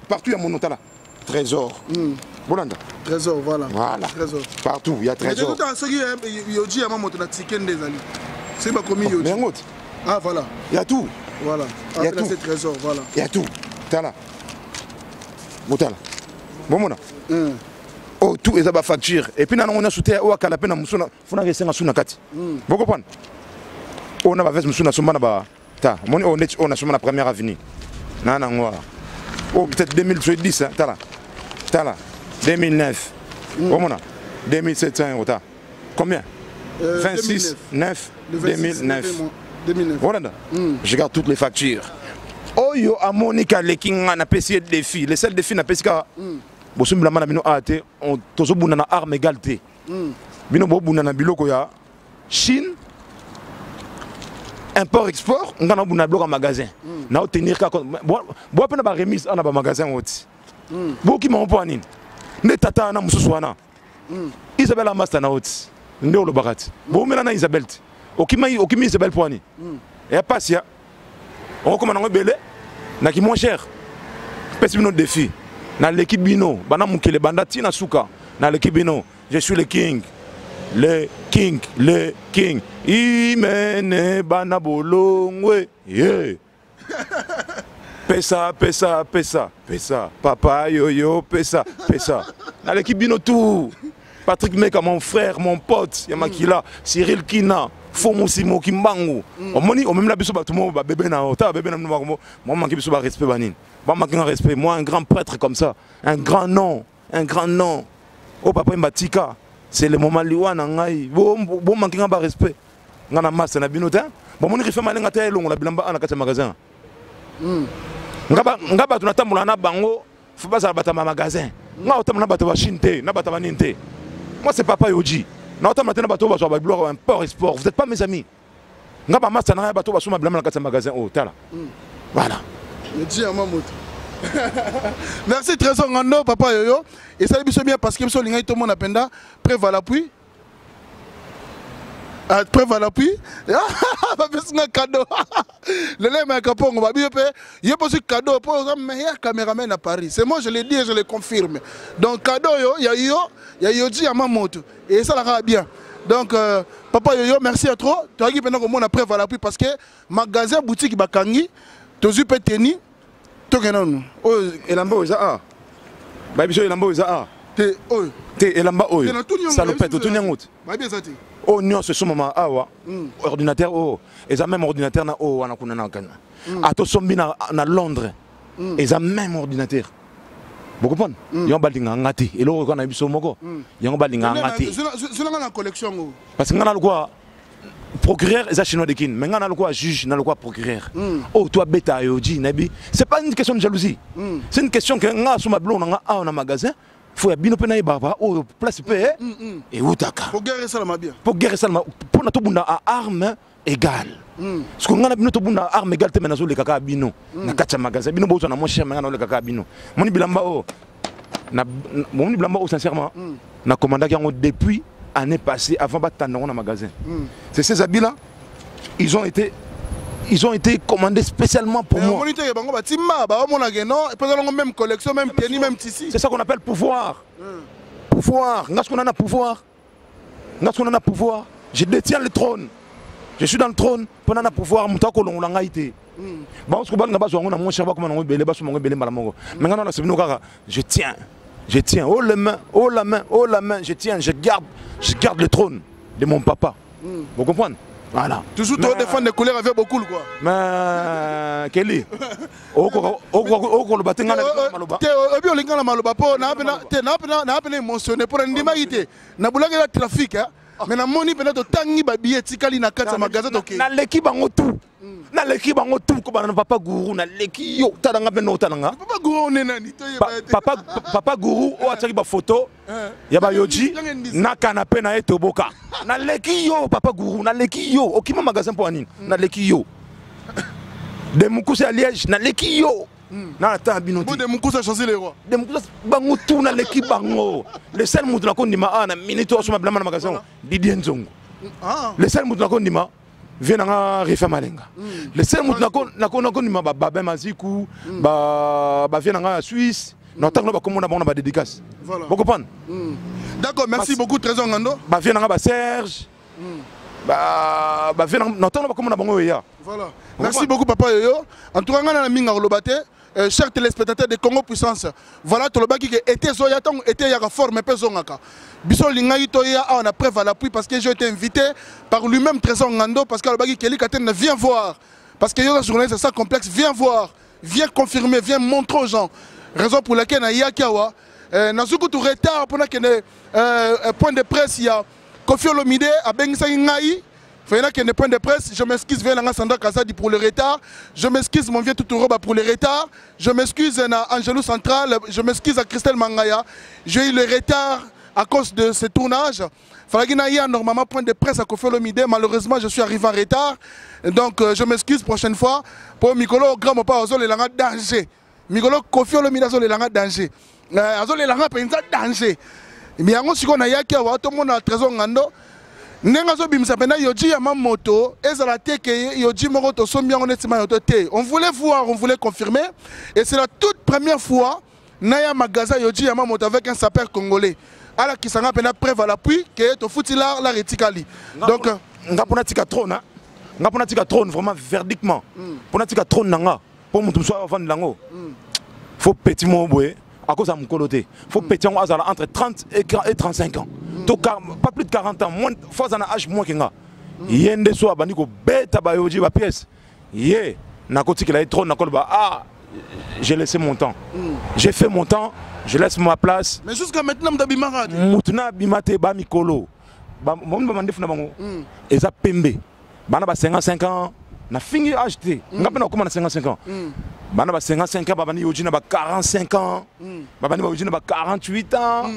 Speaker 3: Partout il y a mon nom. Tala. Trésor. Bolanda.
Speaker 1: Trésor, voilà.
Speaker 3: Trésor. Partout il y a trésor.
Speaker 1: C'est pas comme Yoji. Ah voilà.
Speaker 3: Il y a tout.
Speaker 1: Voilà.
Speaker 3: Il y a tout.
Speaker 1: Trésor, voilà.
Speaker 3: Il y a tout. Tala. Botala. Bon mon. Oh tout est à facture et puis on a sauté au canapé na musuna funa resenga suna kati. Vous comprenez? On a ba veste musuna somba na ba ta on a somba na première avenue. Nana ngwa. Oh peut-être 2010 hein, tala. 2009. Comment on a 2700 €. Combien? 26 9 2009. Voilà. Je garde toutes les factures. Oh yo a Monica le king na pessier de défi, les seuls défis na pesca. boso mbila mana bino ate on tozo buna na arme égalité bino bo buna na biloko ya Chine import export on a buna bloc en magasin na obtenir ka bo pena ba remise na ba magasin oti bo ki mo poanine ne tata na mususu wana Isabelle Amasta na oti ndo lo bakati bo mena na Isabelle okimi Isabelle poani et pasia on commence à belé na ki moins cher pèse bino défi na l'équipe bino bana mukele banda tina suka na l'équipe bino je suis le king imene bana bolongwe yeah pesa papa yo pesa na l'équipe bino tout Patrick Meka mon frère mon pote Yamakila Cyril Kina Fomosimo Kimbangu omoni o même la biso ba tout monde ba bébé na ota bébé na moi manque biso ba respect banine ba manque un respect moi un grand prêtre comme ça un grand nom oh papa Mbatika c'est le moment liwa na ngai bo manque un ba respect ngana masse na binota bon moni rifa malenga ta elongo la bilamba ana kata magasin ngaba tunatambula na bango faut pas ça bata magasin nga otamna bata ba shinte na bata baninte moi c'est papa Yoji na otamna tena bato ba so ba bloc import export vous êtes pas mes amis ngaba masse na bato ba so ma bilamba na kata magasin oh tala voilà
Speaker 1: je dis à Mamoto. Merci Trésor Ngando, papa Yoyo. Et ça est bien parce que tout le monde a penda. Preuve à l'appui. Preuve à l'appui. Un cadeau. Le lait m'a capon. Il y a posé cadeau pour un meilleur caméraman à Paris. C'est moi, je l'ai dit et je le confirme. Donc cadeau, il y a Yoji à Mamoto. Et ça la bien. Donc, papa Yoyo, merci à toi. Tu as dit que nous avons preuve à l'appui parce que magasin, boutique, Bakangi, tu as eu péteni. Tokenon oh elamba oza a ba biso elamba oza a te elamba oyo salopette to nyangout ba bien zati oh nyo ce moment awa ordinateur oh eza même ordinateur na oh wana kuna na kana ato sombi na Londres eza même ordinateur beaucoup pon yon balinga ngati eloko kana biso moko yon balinga ngati zona na collection
Speaker 3: parce que ngana quoi procureur est chinois de kin mais on a le quoi juge on a le quoi procureur oh toi bêta yoji nabi c'est pas une question de jalousie c'est une question que nga suma blon nga a magasin faut ya bino pena baba oh place paix et utaka
Speaker 1: pour guérir ça la bien
Speaker 3: pour na to bunda à arme égale parce que nga na bino to bunda arme égale te menazo le kaka bino na kacha magasin bino bozo na mon cher nga na le kaka bino moni bilamba oh na moni bilamba oh sincèrement na commandant yango depuis année passée avant d'attendre dans le magasin. C'est ces habits-là, ils ont été commandés spécialement pour moi.
Speaker 1: Même collection, même tenue, même tissu.
Speaker 3: C'est ça qu'on appelle pouvoir. Pouvoir. Pouvoir. Je détiens le trône. Je suis dans le trône. Pendant le pouvoir, je tiens, oh la main, je tiens, je garde le trône de mon papa. Vous comprenez? Voilà.
Speaker 1: Toujours tu défends des couleurs avec beaucoup quoi.
Speaker 3: Mais Kelly,
Speaker 1: mais na moni pena to tangi ba billet tikali na kata magasin to ke
Speaker 3: na leki bango tout na leki bango tout ko bana papa guru na leki yo talanga beno talanga
Speaker 1: papa guru on nani to
Speaker 3: papa guru o ataki ba photo ya ba Yoji na canapé na etoboka na leki yo papa guru na leki yo okima magasin pour anine na leki yo de Mukuse à Liège na leki yo na ta binoti
Speaker 1: de Mukuse choisi les rois
Speaker 3: de Mukuse bango tout na leki bango le seul mutu na kondima na minute o suma blama na magasin Didier Nzongo le seul mutu na kondima vient na refa malenga le seul mutu na kondima ba ben maziku ba vient na Suisse na tango ba komona ba dédicace vous comprenez
Speaker 1: d'accord merci beaucoup Trésor Ngando
Speaker 3: ba vient na ba Serge ba vient na tango ba komona bango ya
Speaker 1: voilà merci beaucoup papa Yoyo en tout cas na minga rolobate chers téléspectateurs de Congo Puissance, voilà tout le bas qui était zoyaton était ya forme peu zongaka. Biso lingai toya on a preuve à l'appui parce que j'ai été invité par lui-même Trésor Ngando parce que le bas qui Kelly Katen vient voir parce que la journée c'est ça complexe viens voir viens confirmer viens montrer aux gens raison pour laquelle na yakawa nazuku tout retard pour que point de presse il y a Kofi Olomide a bengisa ngai Fayena qui est point de presse, je m'excuse Vénanga Sandra Kazadi pour le retard, je m'excuse mon vieux Tutoroba pour le retard, je m'excuse à Angelou Central, je m'excuse à Christelle Mangaya, j'ai eu le retard à cause de ce tournage. Falagina y a normalement point de presse à Kofi Olomide, malheureusement je suis arrivé en retard, donc je m'excuse prochaine fois. Pour Mikolo Grand pas aux les langues danger. Mikolo Kofi Olomide aux les langues danger. Aux les langues pensa danger. Mais yango siko na yaki wa to mona trésor ngando. Nenga zo bimisa pena yoji ya moto, ezala te ke yoji moko to sombi yango netima yoto te. On voulait voir, on voulait confirmer et c'est la toute première fois naya magasin yoji ya moto avec un sapeur congolais. Ala qui s'en a pena preuve à l'appui que to foutila la retikali. Donc
Speaker 3: ngapona tika trône, ngapona tika trône vraiment verdiquement. Pona tika trône nanga pour mutu so avant lango. Faut petit mo boye à cause à mon coloté. Faut petit entre 30 et 35 ans. Pas plus de 40 ans, moins fois un âge moins que nga. Yende so abani ko beta ba yoji ba pièce. Yé na koti que la trône na kolba ah j'ai laissé mon temps. J'ai fait mon temps, je laisse ma place.
Speaker 1: Mais jusqu'à maintenant m'dabimara.
Speaker 3: Mutuna bimate ba mikolo. Ba mon ba mandef na bango. Eza pembe. Bana ba 55 ans na fini acheté. Ngapena ko na 55 ans. Bana ba 55 ans babani yoji na ba 45 ans. Babani ba yoji na ba 48 ans.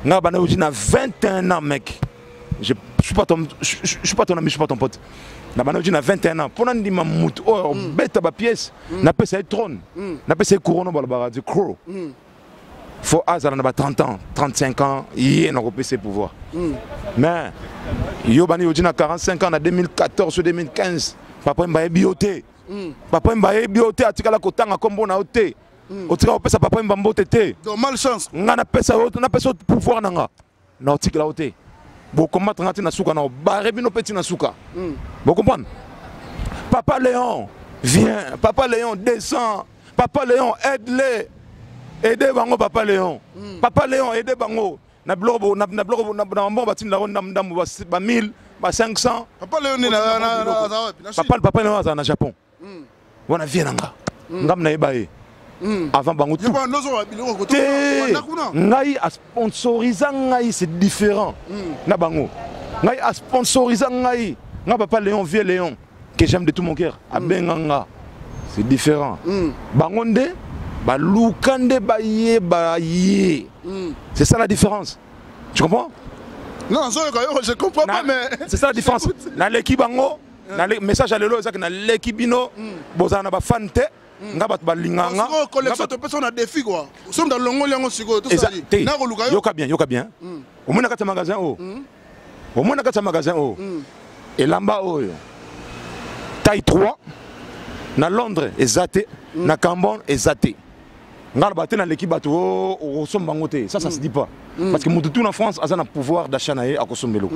Speaker 3: Nga bana yoji na 21 ans mec. Je suis pas ton ami, je suis pas ton pote. Na bana yoji na 21 ans. Pour nandi ma mout oh bête ba pièce. Na pesa trône. Na pesa couronne balbara du crow. Faut azala na ba 30 ans, 35 ans, yé na repé ses pouvoirs. Mais yo bani yoji na 45 ans na 2014 ou 2015. Papa mbaye bioté. Papa mbaye bioté atikala kotanga kombo na oté. Otika opesa papa mbambo tété.
Speaker 1: Donc malchance.
Speaker 3: Nga na pesa pouvoir nanga. Na otikala oté. Bo combattre ngati na suka na barre bino petit na suka. Vous comprenez? Papa Léon, viens. Papa Léon, descend. Papa Léon, aide-les. Aidez bango Papa Léon. Papa Léon, aidez bango. Na blobo na bon batin la ronde ndam ba 1000 ba 500.
Speaker 1: Papa Léon ni na
Speaker 3: Papa Léon à na Japon. Wana vient nanga. Ngam na ebaye. Avant bango tout. Ngai a sponsorisé ngai c'est différent. Na bango. Ngai a sponsorisé ngai. Nga Papa Léon vieux Léon que j'aime de tout mon cœur. A benganga. C'est différent. Bangonde ba lukande ba ye. C'est ça la différence. Tu comprends?
Speaker 1: Non, je comprends pas mais
Speaker 3: c'est ça la différence. Na l'équipe bango, na le message à l'élo ça que na l'équipe bino bozana ba fante nga bat ba linganga.
Speaker 1: Collection to personne a défi quoi. Nous sommes dans longo liango siko tout ça.
Speaker 3: Na koluka yo. Yoka bien. Au moins na kata magasin o. Au moins na kata magasin o. Et lamba oyo. Taille 3 na Londres ezate, na Cambon ezate. Ngal baté na l'équipe bato au sombangoté, ça se dit pas. Parce que mututu en France a un pouvoir d'achat naé à Kosombelo.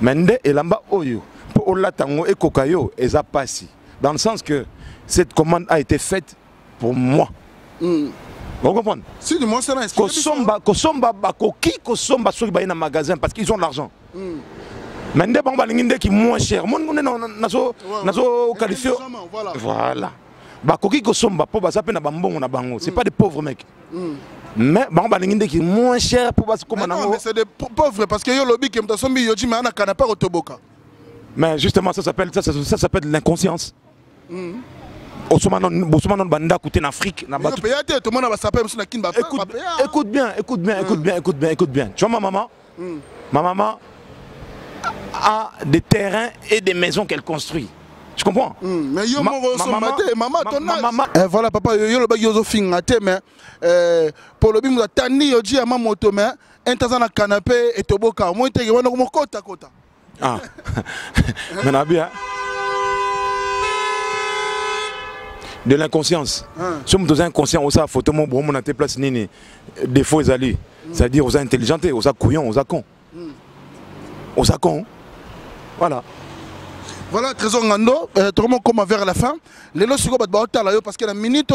Speaker 3: Mende et lamba oyo pour olatango et kokayo eza passi. Dans le sens que cette commande a été faite pour moi. Vous comprenez?
Speaker 1: Si du moins c'est là.
Speaker 3: Kosomba bakoki kosomba soki ba na magasin parce qu'ils ont l'argent. Mende bango balinginde qui moins cher. Mon nazo qualifié. Voilà. Bakoki kosomba po basape na bambongo na bango. C'est pas des pauvres mecs. Mais bango balinginde qui moins cher pour bas comme
Speaker 1: non, mais c'est des pauvres parce que yo lobby qui m'tasombi yoji mais ana canapa otoboka.
Speaker 3: Mais justement ça s'appelle l'inconscience. Osomano banda côté en Afrique na batu. Écoute bien. Tu vois ma maman a des terrains et des maisons qu'elle construit. Tu comprends?
Speaker 1: Mais yo maman ton voilà papa yo le bag yo zo fingate mais pour le bimu tani yo ji ama moto mais intazana canapé et toboka moi te wana ko kota.
Speaker 3: Ah. Maintenant bien. De l'inconscience. Si on est inconscient, on a photo mon bon on a tes places nini défaut ezali. C'est-à-dire on a intelligenté, on a couillon, on a con. On a con. Voilà.
Speaker 1: Voilà, Trésor Ngando, tout le monde commence vers la fin. Les lois sont parce que la minute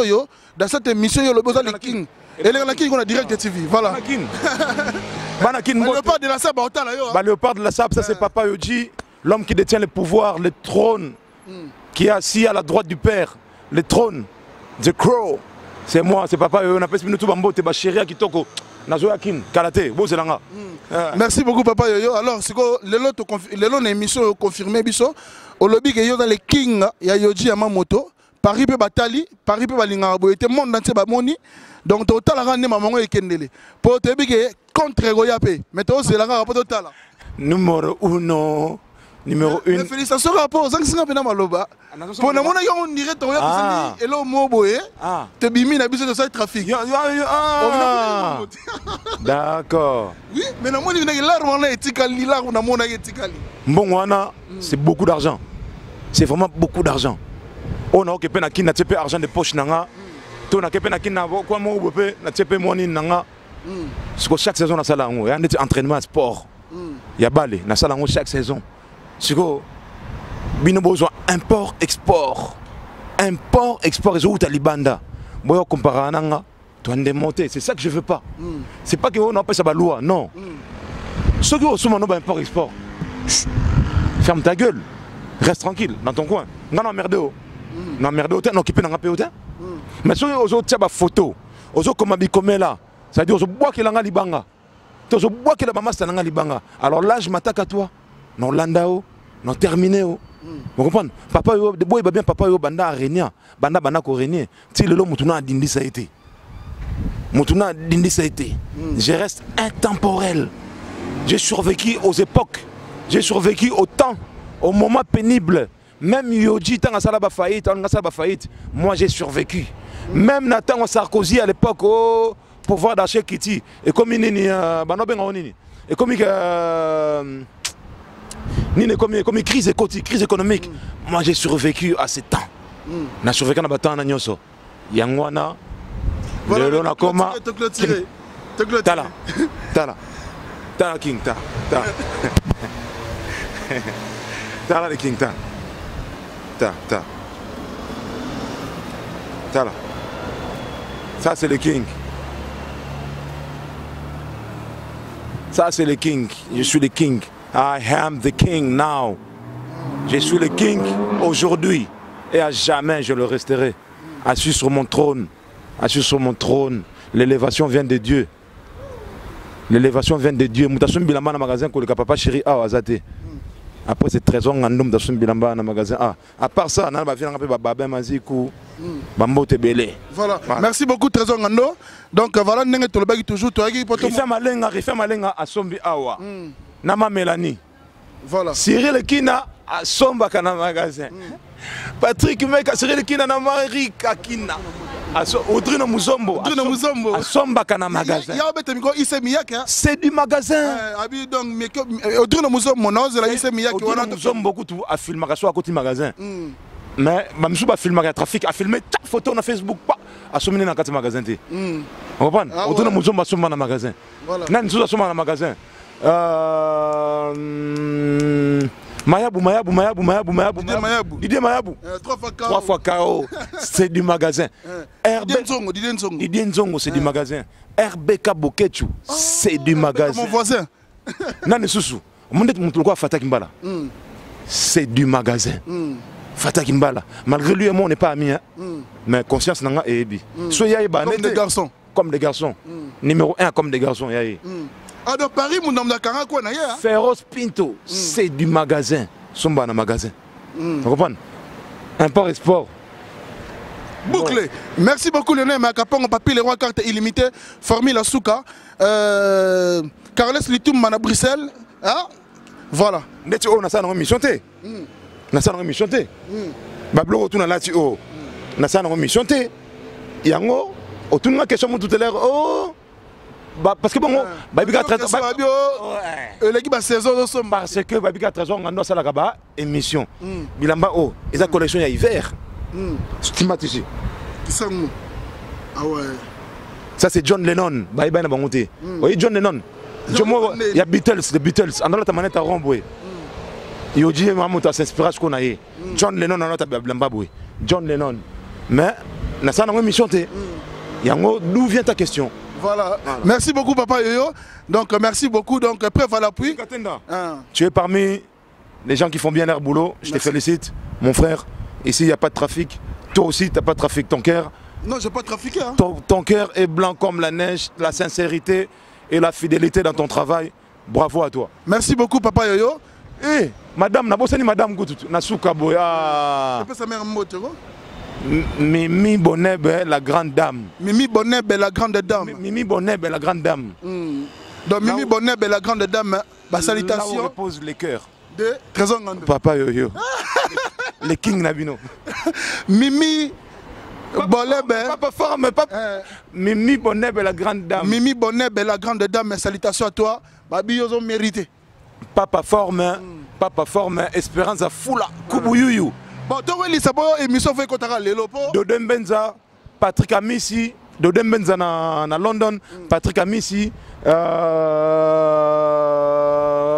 Speaker 1: dans cette émission, il y a le besoin de King. Et les King, on a direct TV. Voilà. Le léopard de la Sab, le
Speaker 3: léopard de la Sab, ça c'est Papa Yoji, l'homme qui détient le pouvoir, le trône, qui est assis à la droite du Père. Le trône, The Crow. C'est moi, c'est Papa Yoji, on appelle ce minute Bambo, t'es chéria qui toko. nazoya kin karaté bozelanga.
Speaker 1: Merci beaucoup papa Yoyo. Alors c'est quoi les longs émissions confirmé biso au lobby que yo dans les king ya Yoji Yamamoto Paris pe batali Paris pe balinga boyete monde entier ba moni donc total la ne mamango ekendele pour te bi que contre Goya pe mais to c'est la rapport total
Speaker 3: numéro 1 numéro 1
Speaker 1: mais félicitations rapport ça singa pena maloba pour na mona yo on dirait to ya kusandi elo moboye te bimi na biso de ça trafic
Speaker 3: d'accord
Speaker 1: oui mais na mona ni l'arme on a etikali l'arme na mona etikali
Speaker 3: mbongwana c'est beaucoup d'argent c'est vraiment beaucoup d'argent on a oké pe na kina tepe argent de poche nanga to na kepe na kina kwa mo bope na tepe moni nanga siko chaque saison na sala ngo ya ndeti entraînement sport ya balé na sala ngo chaque saison siko bino besoin import export et où talibanda boyo comparer nanga to ande monter c'est ça que je veux pas c'est pas que on appelle ça ba loi non ce que on somme no ba import export ferme ta gueule reste tranquille dans ton coin non merde non merde hôtel non occupé dans hôtel mais ceux aux autres ba photo aux autres comme bikomé là ça veut dire aux bois qui langa libanga to zo bois qui la maman ça langa libanga alors là je m'attaque à toi non landao non terminé vous comprenez papa yo de boy ba bien papa yo banda arenia banda ko renier ti lelo mutuna dindi ça été mutuna dindi ça été je reste intemporel j'ai survécu aux époques j'ai survécu au temps au moment pénible même Yoji tant sala ba faillite moi j'ai survécu même Nathan Sarkozy à l'époque au pouvoir d'achat Kitty et comme nini banobenga onini et comme comme crise économique moi j'ai survécu à ces temps na survécu na batana nyoso yangwana lelo na koma tala king ta tala le king ta tala ça c'est le king. Ça c'est le king, je suis le king. I am the king now. Je suis le king aujourd'hui et à jamais je le resterai. Assis sur mon trône. Assis sur mon trône. L'élévation vient de Dieu. L'élévation vient de Dieu. Mutasum bilamba na magasin ko le papa chéri a azate. Après c'est trésor ngandum dasum bilamba na magasin a. À part ça, na ba vient pe baba maziku. Bambote belé.
Speaker 1: Voilà. Merci beaucoup Trésor Ngando. Donc voilà ndenge to le bagi toujours to agi poto.
Speaker 3: Refait malenga a sombi awa. Nama Mélanie.
Speaker 1: Voilà.
Speaker 3: Cyril Kina a somba kana magasin. Patrick Meka Cyril Kina na Marie Kakina. Audrino Muzombo. A somba kana magasin.
Speaker 1: Ya bete miko ise miyake.
Speaker 3: C'est du magasin.
Speaker 1: Abi donc Audrino Muzombo non zela ise miyake
Speaker 3: wana to Muzombo kutu a filmaka so akoti magasin. Mais Mamsou a filmé le trafic, a filmé chaque photo sur Facebook, pas à sommer dans le magasin. Vous comprenez? Autour de Muzombo a sommer dans le magasin. Nan sous a sommer dans le magasin. Mayabou. Didier Mayabou. 3 fois KO. C'est du magasin. Didier Nzongo, c'est du magasin. RBK Bokechu, c'est du magasin.
Speaker 1: Mon voisin.
Speaker 3: Nan Soussou. C'est du magasin. Fata Kimbala. Malgré lui et moi, on n'est pas amis. Hein? Mais conscience n'a pas ébi.
Speaker 1: Comme des garçons.
Speaker 3: Comme des garçons. Numéro 1 comme des garçons.
Speaker 1: Ah, donc Paris, mon homme d'accord quoi?
Speaker 3: Féroce Pinto, c'est du magasin. Somba na magasin. Vous comprenez? Import et sport.
Speaker 1: Bouclé. Merci beaucoup, Lionel Makapong, papier, les rois cartes illimitées. Formule Souka. Carles Litoum, à Bruxelles. Ah, voilà.
Speaker 3: On a ça dans mission. Na ça mission té bablo otuna lati o na ça mission té yango otuna question tout à l'heure oh parce que bon babika 13 l'équipe a saison parce que babika 13 on a ça la gaba émission bilamba oh et sa collection ya hiver stigmatisé
Speaker 1: ah ouais
Speaker 3: ça c'est John Lennon bye na bangoté oui John Lennon il y a Beatles les Beatles andala ta manette à romboué Yoji Mamuta s'inspire ce qu'on a eu. John Lennon a notre blambaboué. John Lennon. Mais, na ça dans émission té. Yango, d'où vient ta question?
Speaker 1: Voilà. Merci beaucoup papa Yoyo. Donc merci beaucoup. Donc preuve à l'appui.
Speaker 3: Tu es parmi les gens qui font bien leur boulot. Je te félicite, mon frère. Ici il n'y a pas de trafic. Toi aussi tu n'as pas de trafic. Ton cœur
Speaker 1: Non, je n'ai pas trafiqué. Hein.
Speaker 3: Ton cœur est blanc comme la neige, la sincérité et la fidélité dans ton travail. Bravo à toi.
Speaker 1: Merci beaucoup, Papa Yoyo.
Speaker 3: Eh, madame, Nabosani, madame Goutou, Nasuka Boya.
Speaker 1: C'est pas sa mère Motoro.
Speaker 3: Mimi Bonebe, la grande dame.
Speaker 1: Mimi Bonebe, la grande dame.
Speaker 3: Mimi Bonebe, la grande dame.
Speaker 1: Donc Mimi Bonebe, la grande dame, bah, salutation.
Speaker 3: Là où repose les cœurs.
Speaker 1: De Trésor Ngando.
Speaker 3: Papa Yoyo. Les King Nabino.
Speaker 1: Mimi Bonebe.
Speaker 3: Papa forme, papa. Mimi Bonebe, la grande dame.
Speaker 1: Mimi Bonebe, la grande dame, salutations à toi. Babi, ils ont mérité.
Speaker 3: Papa forme, espérance à Fula, Kubuyuyu.
Speaker 1: Bon, donc oui, c'est bon, émission fait qu'on t'a le lopo.
Speaker 3: Dodem Benza, Patrick Amissi, Dodem Benza na London, Patrick Amissi,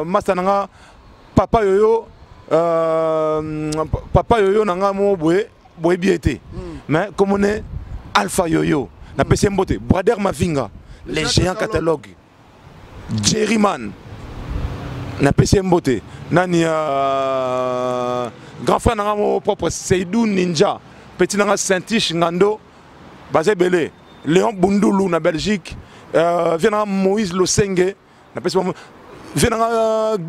Speaker 3: Masananga, Papa Yoyo nanga mo boye biete. Mais comme on est Alpha Yoyo, na PC Mbote, Brader Mavinga, les géants catalogues, Jerryman, na PC Mbote, nani grand frère nanga mo propre Seydou Ninja, petit nanga Saint-Tiche Ngando, Bazé Belé, Léon Bundoulou na Belgique, vient Moïse Losenge, na PC vient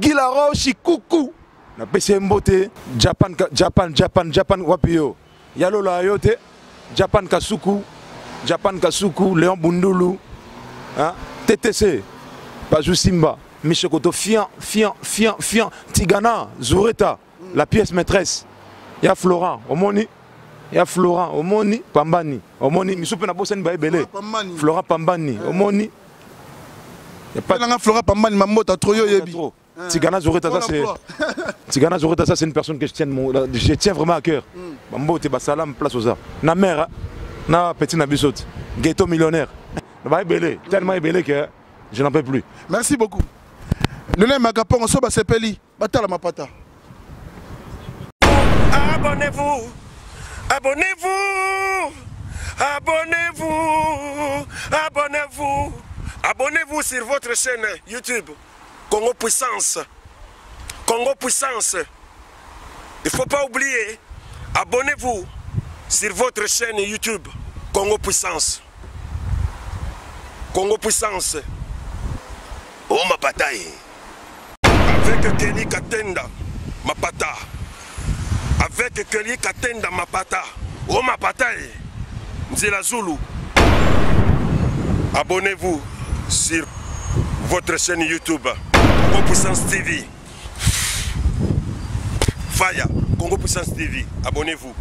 Speaker 3: Gilaro Shikuku, na PC Mbote, Japan Wapio, Yalo la yote, Japan Kasuku, Léon Bundoulou, hein, TTC, Bajou Simba, Michokoto, Fian, Tigana, Zoureta, la pièce maîtresse. Il y a Florent, Omoni, Pambani, Omoni, Misupe na bosen ba ebele. Florent Pambani, Omoni. Il y a
Speaker 1: pas Florent Pambani, Mamota Troyo Yebi.
Speaker 3: Tigana Zoureta, ça c'est une personne que je tiens vraiment à cœur. Mambo te basalam place aux arts. Na mère, na petit Nabisot, ghetto millionnaire. Ba ebele, tellement ebele que je n'en peux plus.
Speaker 1: Merci beaucoup. Le nom Magapon, on se bat sepeli. Batala Mapata.
Speaker 4: Abonnez-vous, abonnez-vous, abonnez-vous, abonnez-vous, abonnez-vous sur votre chaîne YouTube Congo Puissance. Congo Puissance. Il ne faut pas oublier, abonnez-vous sur votre chaîne YouTube Congo Puissance. Congo Puissance. Oh ma bataille. Avec Kelly Katenda, ma pata. Avec Kelly Katenda, ma pata. Oh ma bataille. Nzela Zulu. Abonnez-vous sur votre chaîne YouTube Congo Puissance TV. Faya, Congo Puissance TV. Abonnez-vous.